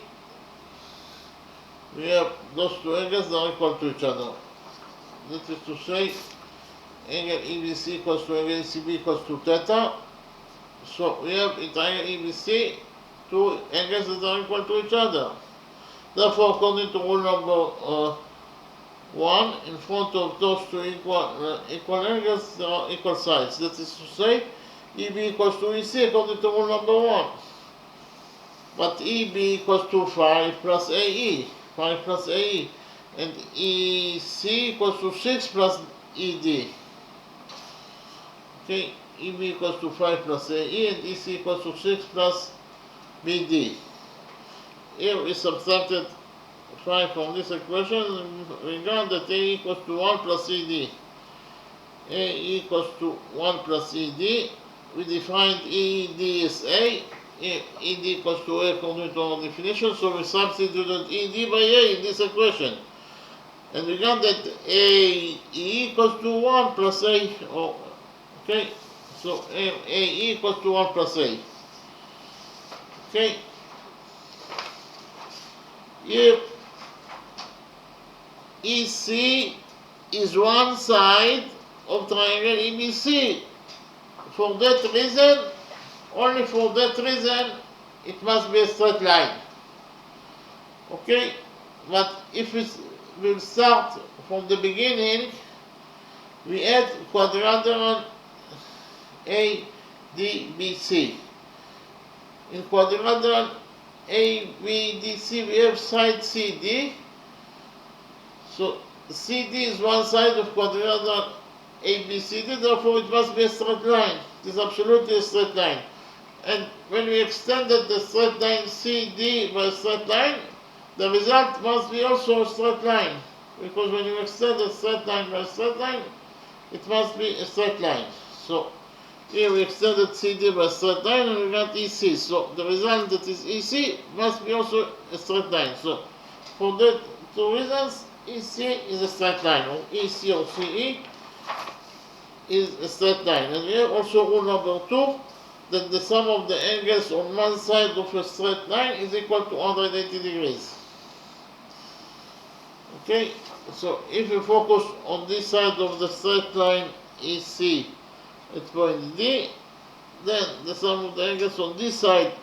we have those two angles that are equal to each other. That is to say, angle EBC equals to angle ECB equals to theta. So we have in triangle EBC two angles that are equal to each other. Therefore, according to rule number 1, in front of those two equal angles, there are equal sides. That is to say, EB equals to EC according to rule number 1. But EB equals to 5 plus AE, 5 plus AE, and EC equals to 6 plus ED. Okay, EB equals to 5 plus AE and EC equals to 6 plus BD. Here we subtracted 5 from this equation, and we got that A equals to 1 plus ED. A equals to 1 plus ED. We defined ED as A. ED equals to A according to our definition, so we substituted ED by A in this equation. And we got that AE equals to 1 plus A. Okay, so AE equals to 1 plus A. Okay. Here, EC is one side of triangle EBC. For that reason, only for that reason, it must be a straight line. Okay? But if we'll start from the beginning, we add quadrilateral ADBC. In quadrilateral ABDC, we have side CD. So CD is one side of quadrilateral ABCD, therefore it must be a straight line. It is absolutely a straight line. And when we extended the straight line CD by a straight line, the result must be also a straight line. Because when you extend a straight line by a straight line, it must be a straight line. So here we extended CD by a straight line and we got EC. So the result that is EC must be also a straight line. So for that two reasons, EC is a straight line, or EC or CE is a straight line. And we have also rule number 2, that the sum of the angles on one side of a straight line is equal to 180 degrees. Okay, so if we focus on this side of the straight line EC at point D, then the sum of the angles on this side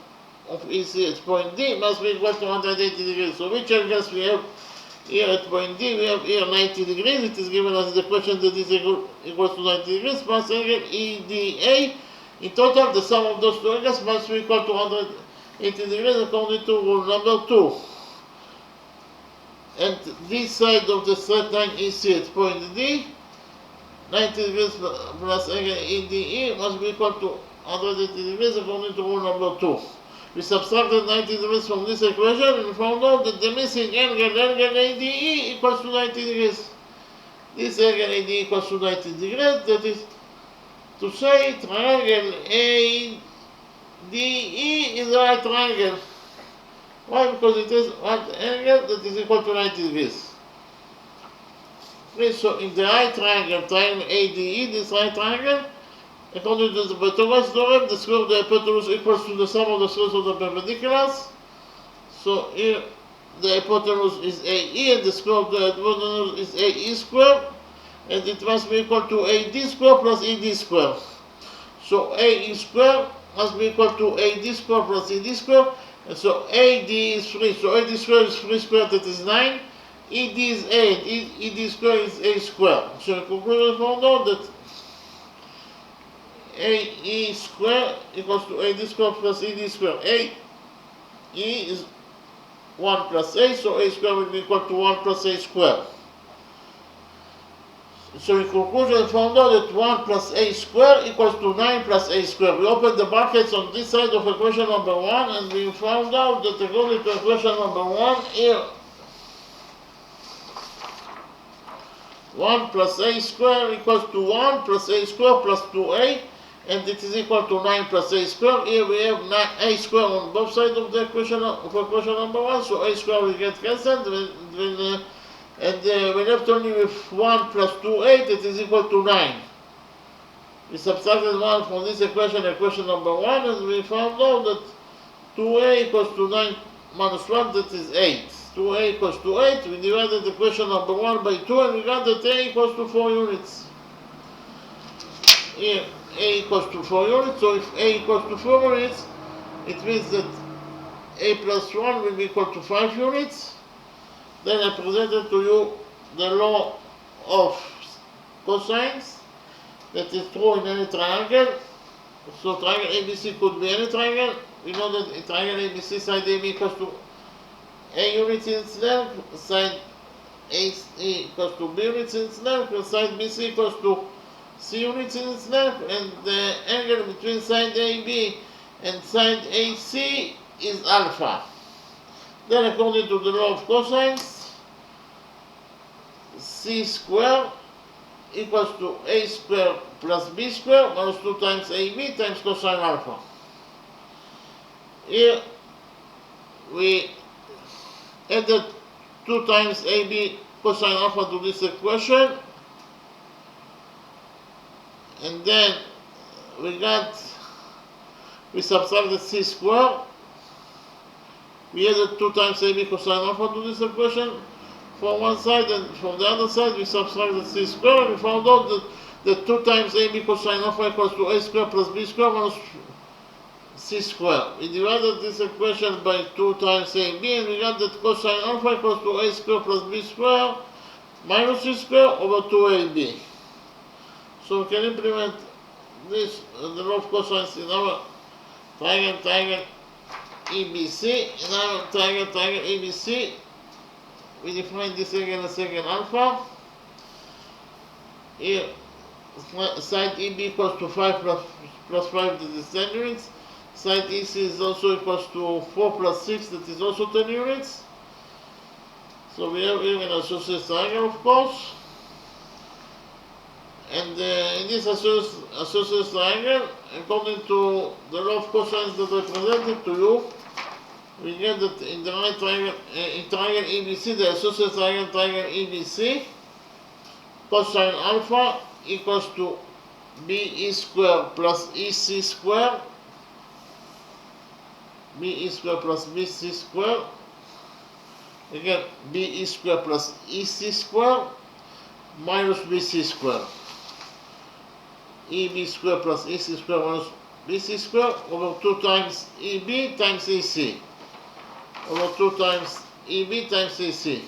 of EC at point D must be equal to 180 degrees. So which angles we have here at point D? We have here 90 degrees. It is given as the equation that is equals to 90 degrees plus angle EDA. In total, the sum of those two angles must be equal to 180 degrees according to rule number 2. And this side of the straight line EC at point D, 90 degrees plus angle EDE must be equal to 180 degrees according to rule number 2. We subtracted 90 degrees from this equation and found out that the missing angle ADE equals to 90 degrees. This angle ADE equals to 90 degrees, that is to say triangle ADE is a right triangle. Why? Because it is one angle that is equal to 90 degrees. Okay, so in the right triangle, triangle ADE, this right triangle, according to the Pythagoras theorem, the square of the hypotenuse equals to the sum of the squares of the perpendiculars. So here the hypotenuse is AE and the square of the hypotenuse is AE square, and it must be equal to AD square plus ED square. So AE square must be equal to AD square plus ED square, and so AD is 3, so AD square is 3 squared, that is 9, ED is 8, ED square is A square. So in conclusion, we found out that AE square equals to AD square plus ED square. AE is 1 plus A, so A square will be equal to 1 plus A square. So in conclusion, we found out that 1 plus A square equals to 9 plus A square. We opened the brackets on this side of equation number 1 and we found out that according to equation number 1, here 1 plus A square equals to 1 plus A square plus 2A, and it is equal to 9 plus a squared. Here we have a squared on both sides of the equation of equation number 1, so a squared will get cancelled. We're left only with 1 plus 2, 8, it is equal to 9. We subtracted 1 from this equation number 1, and we found out that 2a equals to 9 minus 1, that is 8. 2a equals to 8, we divided the equation number 1 by 2, and we got that a equals to 4 units. Here, a equals to 4 units, so if a equals to 4 units, it means that a plus 1 will be equal to 5 units. Then I presented to you the law of cosines, that is true in any triangle. So triangle ABC could be any triangle. We know that in triangle ABC, side AB equals to a units in its length, side AC equals to b units in its length, and side BC equals to c units in its length, and the angle between side AB and side AC is alpha. Then according to the law of cosines, c squared equals to a squared plus b squared minus 2 times ab times cosine alpha. Here we added 2 times ab cosine alpha to this equation, and then we subtracted c squared. We added 2 times ab cosine alpha to this equation from one side, and from the other side we subtracted c squared, and we found out that 2 times ab cosine alpha equals to a squared plus b squared minus c squared. We divided this equation by 2 times ab, and we got that cosine alpha equals to a squared plus b squared minus c squared over 2ab. So we can implement this, the law of cosines in our triangle ABC. In our triangle ABC, we define this angle as angle alpha. Here, side EB equals to 5 plus 5, that is 10 units. Side EC is also equals to 4 plus 6, that is also 10 units. So we have here an isosceles triangle, of course. And in this isosceles triangle, according to the law of cosines that I presented to you, we get that in the right triangle, in triangle ABC, the isosceles triangle ABC, cosine alpha equals to BE squared plus EC squared, BE squared plus BC squared, again BE squared plus EC squared minus BC squared. EB squared plus EC squared minus BC squared over 2 times EB times EC over 2 times EB times EC.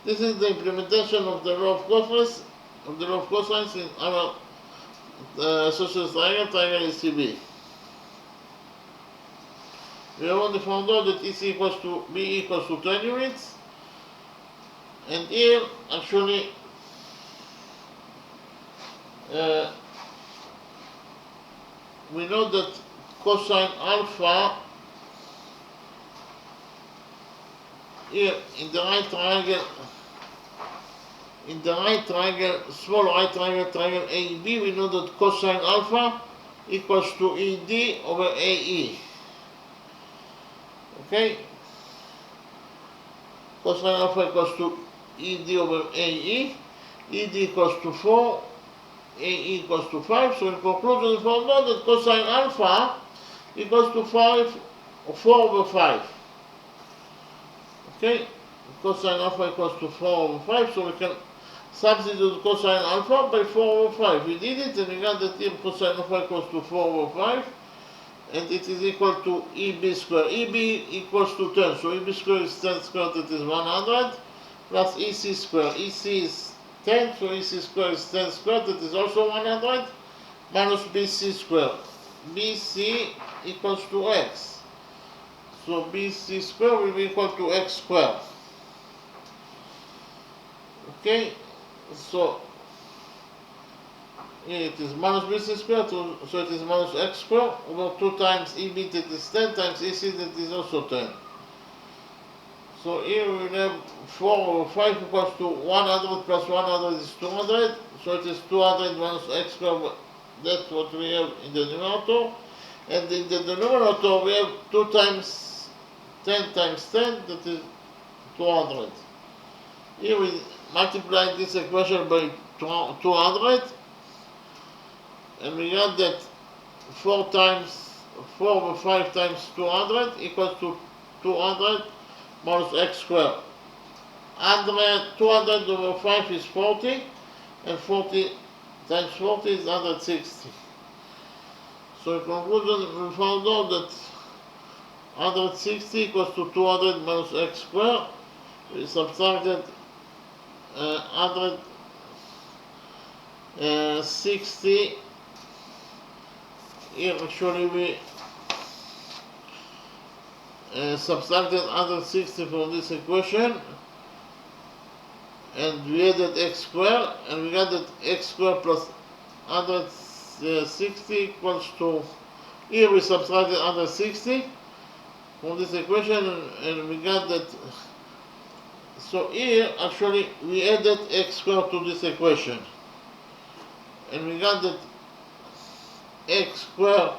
This is the implementation of the law of cosines in our isosceles triangle ECB. We have only found out that EC equals to B equals to 10 units, and here actually we know that cosine alpha here in the right triangle, small right triangle, triangle AEB, we know that cosine alpha equals to ED over AE. Okay? Cosine alpha equals to ED over AE. ED equals to 4, AE equals to 5. So in conclusion, we found out that cosine alpha equals to 4 over 5. Okay? Cosine alpha equals to 4 over 5, so we can substitute cosine alpha by 4 over 5. We did it, and we got that here cosine alpha equals to 4 over 5, and it is equal to EB squared. EB equals to 10, so EB squared is 10 squared, that is 100, plus EC squared. EC is 10, so EC squared is 10 squared, that is also 100, minus BC squared. BC equals to x. So BC squared will be equal to x squared. Okay, so here it is minus BC squared, so it is minus x squared over 2 times EB, that is 10, times EC, that is also 10. So here we have 4 over 5 equals to 100 plus 100 is 200, so it is 200 minus x squared That's what we have in the numerator. And in the denominator we have 2 times 10 times 10, that is 200. Here we multiply this equation by 200, and we got that 4 over 5 times 200 equals to 200 minus x squared. 200 over 5 is 40, and 40 times 40 is 160. So in conclusion, we found out that 160 equals to 200 minus x squared. We subtracted 160. Here actually we subtracted 160 from this equation, and we added x squared, and we got that x squared plus 160 equals to, here we subtracted 160 from this equation, and we got that. So here actually we added x squared to this equation, and we got that x squared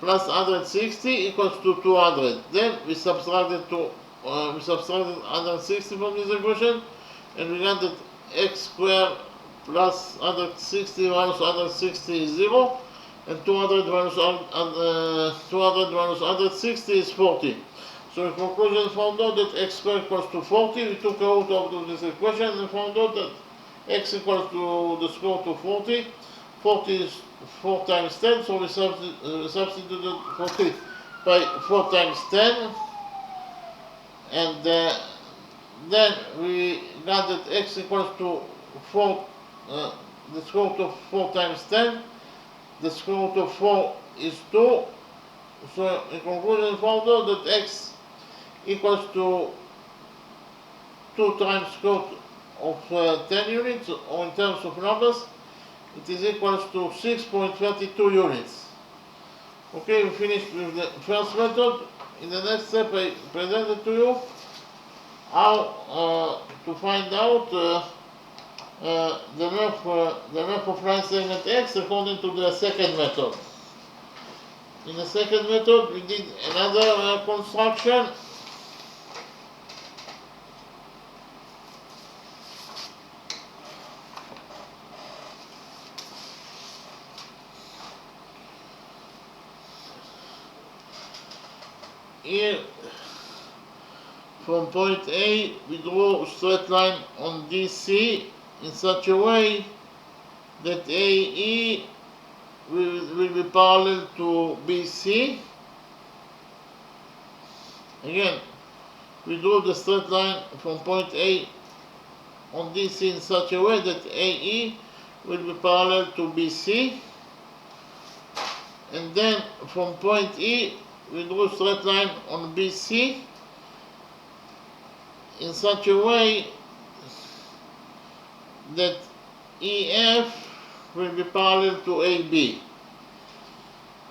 plus 160 equals to 200. Then we subtracted 160 from this equation, and we got that x squared plus 160 minus 160 is 0, and 200 minus 160 is 40. So in conclusion, found out that x squared equals to 40. We took out of this equation and found out that x equals to the square root of 40. 40 is 4 times 10, so we substituted 40 by 4 times 10, and then we got that x equals to 4, the square root of 4 times 10. The square root of 4 is 2. So in conclusion, we found out that x equals to 2 times square root of 10 units, or in terms of numbers, it is equals to 6.32 units. Okay, we finished with the first method. In the next step, I presented to you how to find out the length of line segment x according to the second method. In the second method, we did another construction. Here, from point A, we draw a straight line on DC in such a way that AE will be parallel to BC. Again, we draw the straight line from point A on DC in such a way that AE will be parallel to BC. And then from point E, we draw a straight line on BC in such a way that EF will be parallel to AB.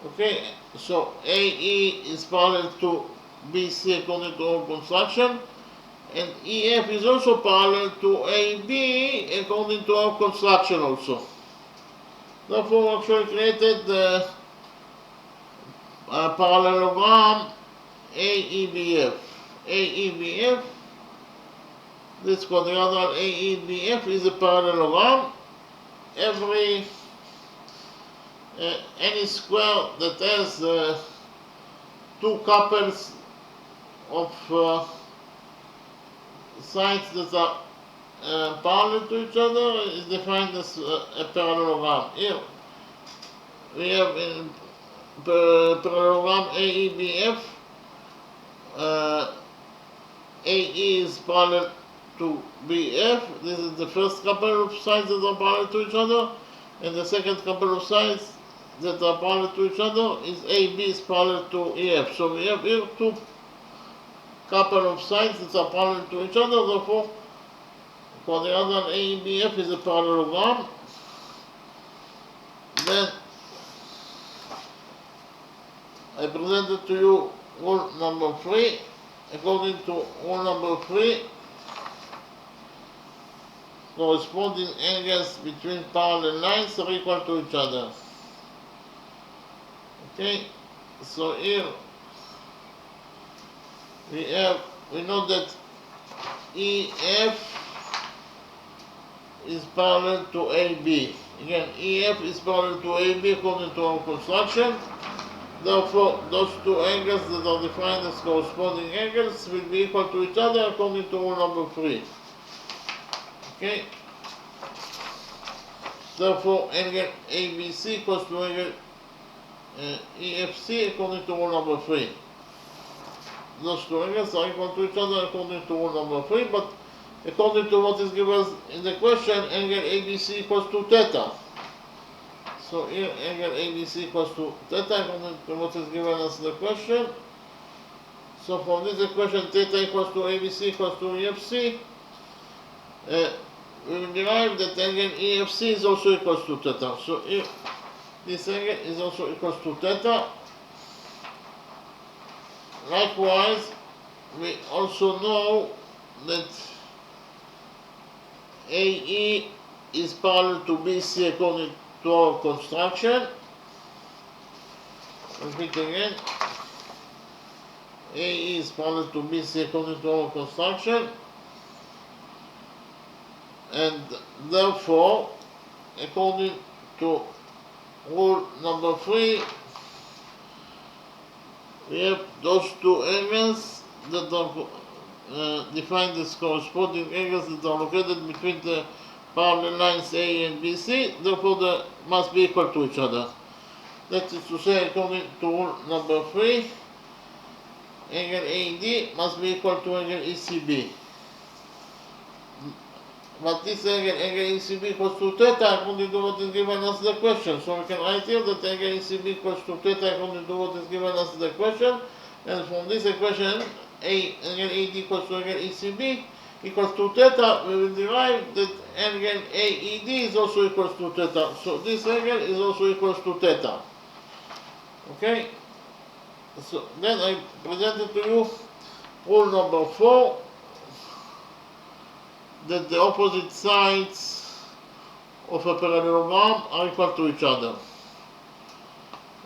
Okay, so AE is parallel to BC according to our construction, and EF is also parallel to AB according to our construction also. Therefore, we actually created the parallelogram AEBF. AEBF, this quadrilateral AEBF is a parallelogram. Any square that has two couples of sides that are parallel to each other is defined as a parallelogram. Here we have in parallelogram AEBF, AE is parallel to BF. This is the first couple of sides that are parallel to each other, and the second couple of sides that are parallel to each other is AB is parallel to EF. So we have here two couple of sides that are parallel to each other. Therefore, quadrilateral AEBF is a parallelogram. Then I presented to you rule number 3. According to rule number 3, corresponding angles between parallel lines are equal to each other. Okay, so here we know that EF is parallel to AB. Again, EF is parallel to AB according to our construction. Therefore, those two angles that are defined as corresponding angles will be equal to each other according to rule number 3. Okay? Therefore, angle ABC equals to angle EFC according to rule number 3. Those two angles are equal to each other according to rule number 3, but according to what is given in the question, angle ABC equals to theta. So here angle ABC equals to theta according to what is given as the question. So from this equation, theta equals to ABC equals to EFC. We will derive that angle EFC is also equals to theta. So if this angle is also equals to theta. Likewise, we also know that AE is parallel to BC according to our construction. Repeat again. AE is parallel to BC according to our construction. And therefore, according to rule number 3, we have those two angles that are defined as corresponding angles that are located between the parallel lines A and BC, therefore they must be equal to each other. That is to say, according to rule number 3, angle AD must be equal to angle ECB. But this angle ECB equals to theta according to what is given us the question. So we can write here that angle ECB equals to theta according to what is given us the question. And from this equation, angle AD equals to angle ECB equals to theta, we will derive that angle AED is also equals to theta. So this angle is also equals to theta. Okay? So then I presented to you rule number 4, that the opposite sides of a parallelogram are equal to each other.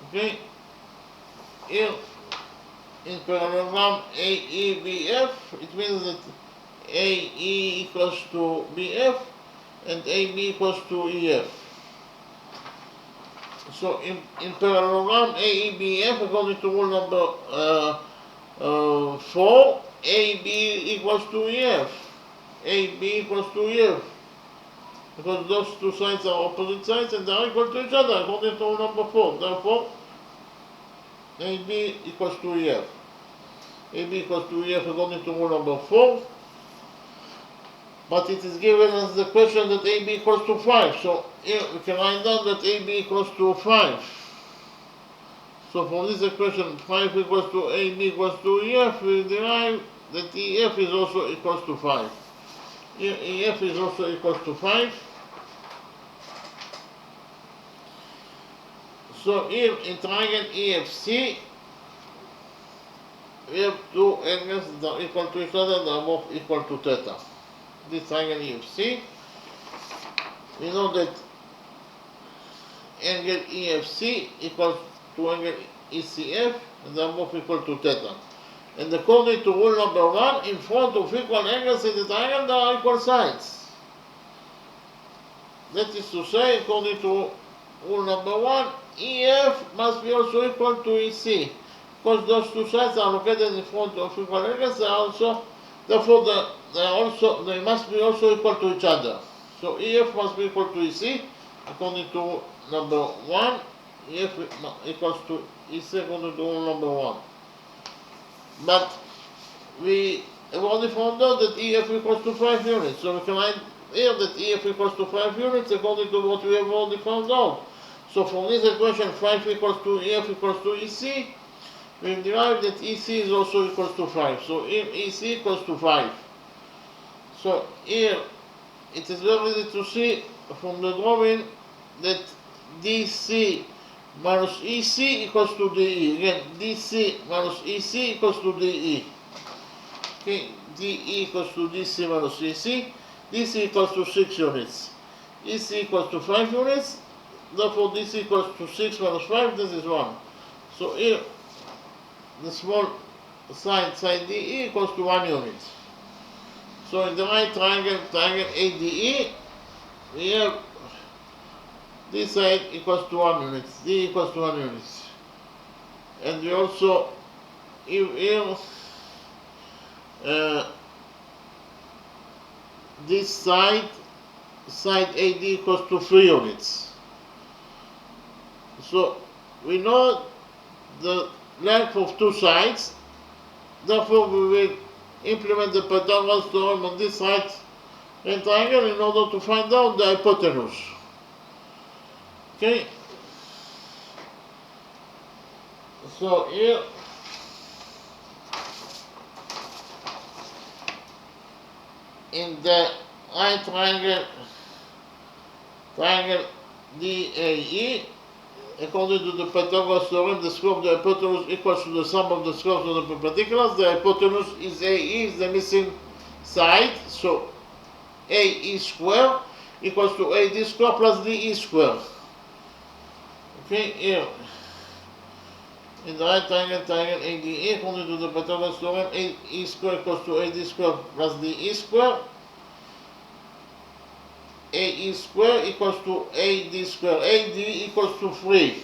Okay? Here, in parallelogram AEBF, it means that AE equals to BF and AB equals to EF. So in parallelogram AEBF, according to rule number 4, AB equals to EF. AB equals to EF, because those two sides are opposite sides and they are equal to each other according to rule number 4. Therefore, AB equals to EF. AB equals to EF according to rule number 4. But it is given as the question that AB equals to 5. So here we can write down that AB equals to 5. So from this equation, 5 equals to AB equals to EF, we derive that EF is also equals to 5. Here EF is also equals to 5. So here in triangle EFC, we have two angles that are equal to each other, they are both equal to theta. This triangle EFC, we know that angle EFC equals to angle ECF, and they are both equal to theta. And according to rule number 1, in front of equal angles in the triangle, there are equal sides. That is to say, according to rule number 1, EF must be also equal to EC. Because those two sides are located in front of equal angles, they are also, therefore they must be also equal to each other. So EF must be equal to EC, according to number 1, EF equals to EC according to rule number 1. But we have already found out that EF equals to 5 units. So we can write here that EF equals to 5 units according to what we have already found out. So from this equation, 5 equals to EF equals to EC, we derive that EC is also equals to 5. So here EC equals to 5. So here it is very easy to see from the drawing that DC minus EC equals to DE. Again, DC minus EC equals to DE. Okay, DE equals to DC minus EC. DC equals to 6 units. EC equals to 5 units. Therefore, DC equals to 6 minus 5, this is 1. So here, the small side DE equals to 1 unit. So in the right triangle, triangle ADE, we have this side equals to 1 unit, D equals to 1 unit. And we also, here, this side AD equals to 3 units. So we know the length of two sides, therefore we will implement the Pythagoras theorem on this side and triangle in order to find out the hypotenuse. Okay? So here, in the right triangle, triangle DAE, according to the Pythagoras theorem, the square of the hypotenuse equals to the sum of the squares of the perpendiculars. The hypotenuse is AE, is the missing side, so AE square equals to AD square plus DE square. Okay, here, in the right triangle, triangle ADE, according to the Pythagoras theorem, AE square equals to AD square plus DE square. AE square equals to AD square. AD equals to 3.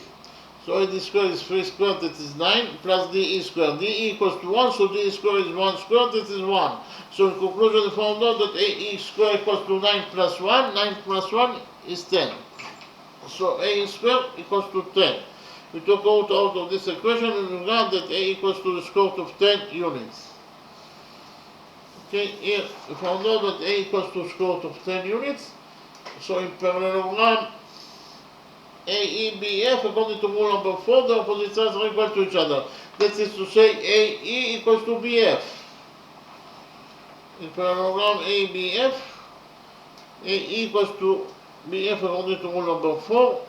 So AD square is 3 squared, that is 9, plus DE square. DE equals to 1, so DE square is 1 squared, that is 1. So in conclusion, we found out that AE square equals to 9 plus 1. 9 plus 1 is 10. So AE square equals to 10. We took out of this equation and regard that A equals to the square root of 10 units. Okay, here we found out that A equals to the square root of 10 units. So in parallelogram AEBF, according to rule number 4, the opposite sides are equal to each other. That is to say, AE equals to BF. In parallelogram AEBF, AE equals to BF according to rule number 4.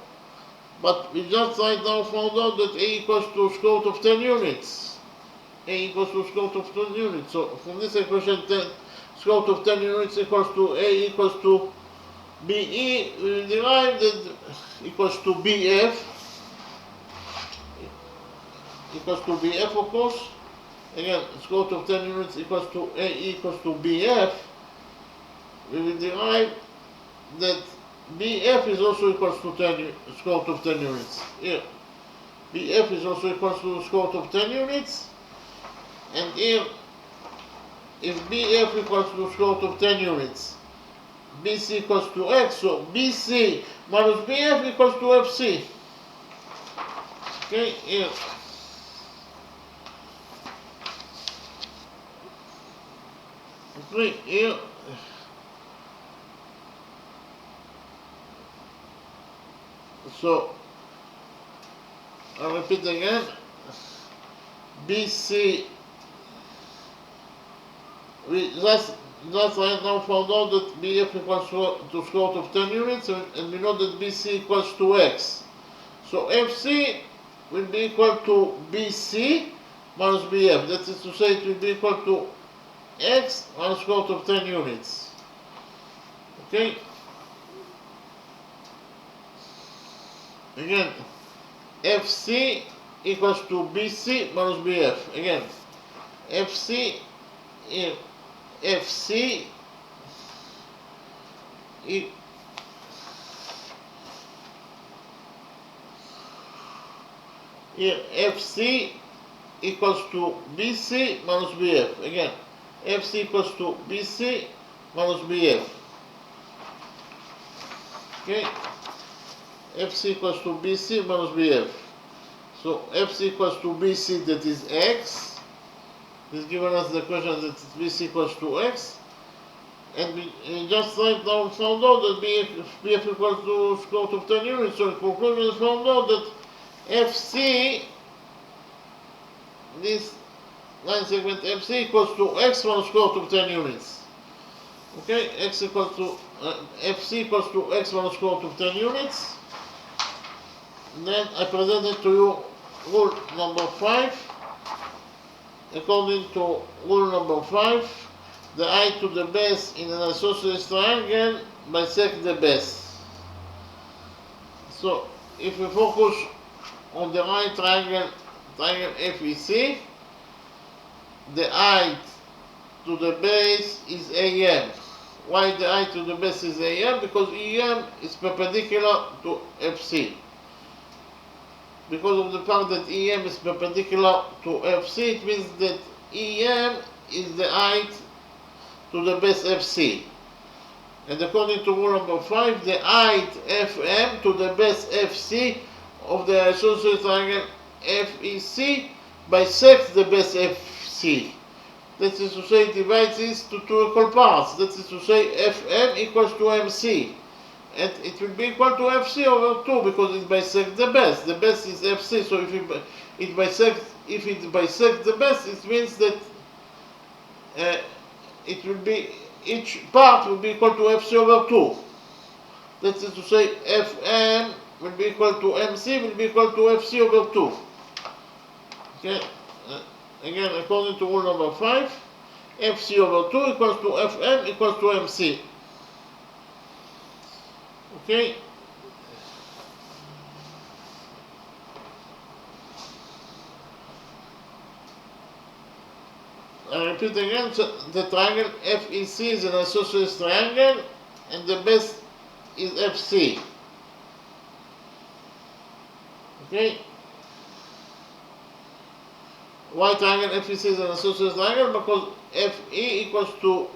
But we just right now found out that A equals to square root of 10 units. A equals to square root of 10 units. So from this equation, square root of 10 units equals to A equals to BE. We will derive that equals to BF. Equals to BF, of course. Again, square root of 10 units equals to A equals to BF. We will derive that BF is also equals to 10, square root of 10 units. Here, BF is also equals to the square root of 10 units. And here, if BF equals to the square root of 10 units, BC equals to X, so BC minus BF equals to FC. Okay, here. Okay, here. So, I'll repeat again. BC, we just right now found out that BF equals to square root of 10 units, and we know that BC equals to X. So FC will be equal to BC minus BF. That is to say, it will be equal to X minus square root of 10 units. Okay? Again, FC equals to BC minus BF. Again, FC here FC here FC equals to BC minus BF. Again, FC equals to BC minus BF. Okay, FC equals to BC minus BF. So FC equals to BC, that is X. This given us the equation that BC equals to X. And we just right now found out that BF equals to square root of 10 units. So in conclusion, we found out that FC, this line segment FC equals to X minus square root of 10 units. Okay, X equals to FC equals to X minus square root of 10 units. And then I presented to you rule number 5. According to rule number 5, the height to the base in an isosceles triangle bisects the base. So if we focus on the right triangle triangle FEC, the height to the base is AM. Why the height to the base is AM? Because EM is perpendicular to FC. Because of the fact that EM is perpendicular to FC, it means that EM is the height to the base FC. And according to rule number 5, the height FM to the base FC of the isosceles triangle FEC bisects the base FC. That is to say, it divides this to two equal parts. That is to say, FM equals to MC. And it will be equal to FC over 2 because it bisects the base. The base is FC, so if it bisects the base, it means that it will be, each part will be equal to FC over 2. That is to say, FM will be equal to MC will be equal to FC over 2. Okay. Again, according to rule number 5, FC over 2 equals to FM equals to MC. Okay. I repeat again, so the triangle FEC is an isosceles triangle and the base is FC. Okay. Why triangle FEC is an isosceles triangle? Because FE equals to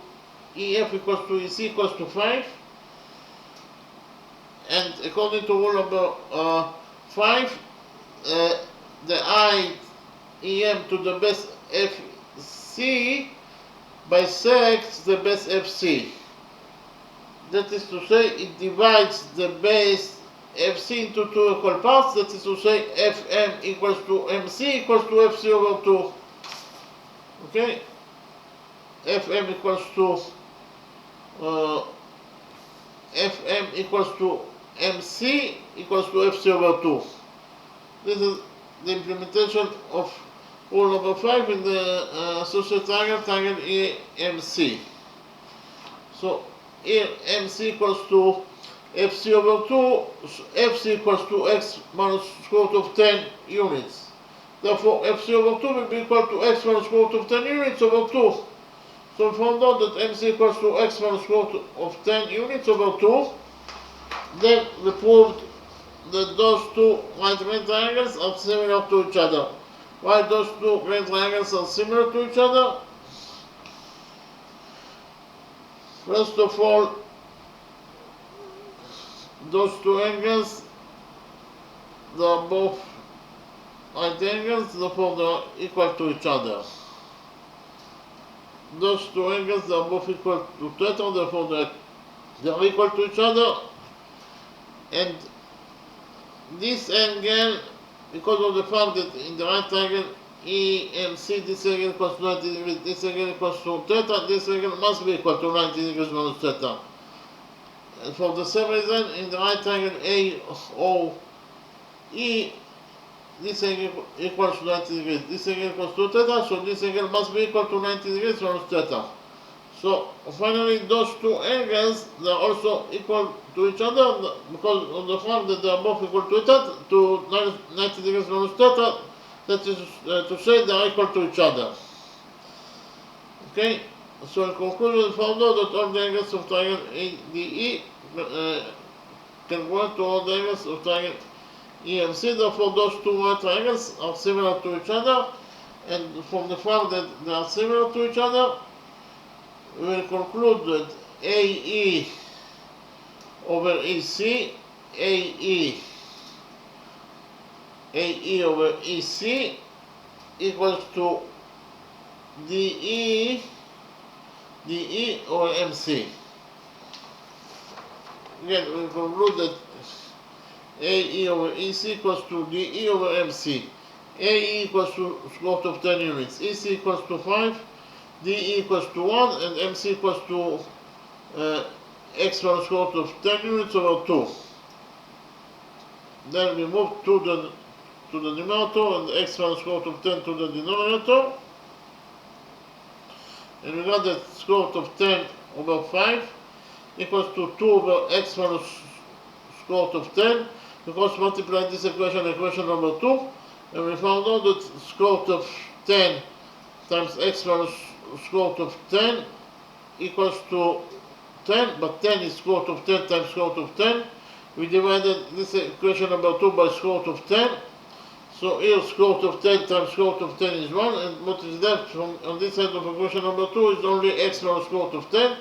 EF equals to EC equals to 5. And according to rule number 5, the height EM to the base FC bisects the base FC. That is to say, it divides the base FC into two equal parts. That is to say, FM equals to MC equals to FC over 2. Okay? FM equals to MC equals to FC over 2. This is the implementation of rule number 5 in the isosceles triangle EMC. So here MC equals to FC over 2, FC equals to x minus square root of 10 units. Therefore, FC over 2 will be equal to x minus square root of 10 units over 2. So we found out that MC equals to x minus square root of 10 units over 2. Then we proved that those two right triangles are similar to each other. Why those two right triangles are similar to each other? First of all, those two angles, they are both right angles, therefore they are equal to each other. Those two angles, they are both equal to theta, therefore they are equal to each other. And this angle, because of the fact that in the right triangle EMC, this angle equals to 90 degrees, this angle equals to theta, this angle must be equal to 90 degrees minus theta. And for the same reason, in the right triangle AOE, this angle equals to 90 degrees, this angle equals to theta, so this angle must be equal to 90 degrees minus theta. So finally, those two angles, they are also equal to each other because of the fact that they are both equal to theta, to 90 degrees minus theta, that is to say they are equal to each other. Okay, so in conclusion, we found out that all the angles of triangle ADE can go to all the angles of triangle EMC, therefore those two right triangles are similar to each other, and from the fact that they are similar to each other, we will conclude that AE over EC, AE over EC equals to DE over MC. Again, we will conclude that AE over EC equals to DE over MC. AE equals to square root of 10 units, EC equals to 5, DE equals to 1, and MC equals to x minus square root of 10 units over 2. Then we move to the numerator and x minus square root of 10 to the denominator. And we got that square root of 10 over 5 equals to 2 over x minus square root of 10, because multiply this equation number 2, And we found out that square root of 10 times x minus square root of 10 equals to 10, but 10 is square root of 10 times square root of 10. We divided this equation number 2 by square root of 10. So here square root of 10 times square root of 10 is 1, and what is left from on this side of equation number 2 is only x minus square root of 10.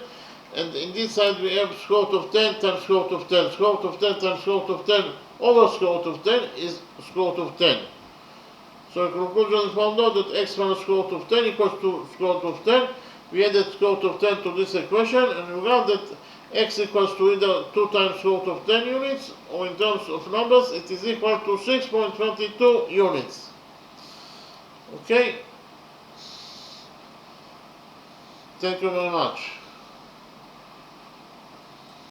And in this side we have square root of 10 times square root of 10. Square root of 10 times square root of 10 over square root of 10 is square root of 10. So in conclusion, we found out that x minus square root of 10 equals to square root of 10. We added square root of 10 to this equation, and we got that x equals to either 2 times square root of 10 units, or in terms of numbers, it is equal to 6.22 units. Okay? Thank you very much.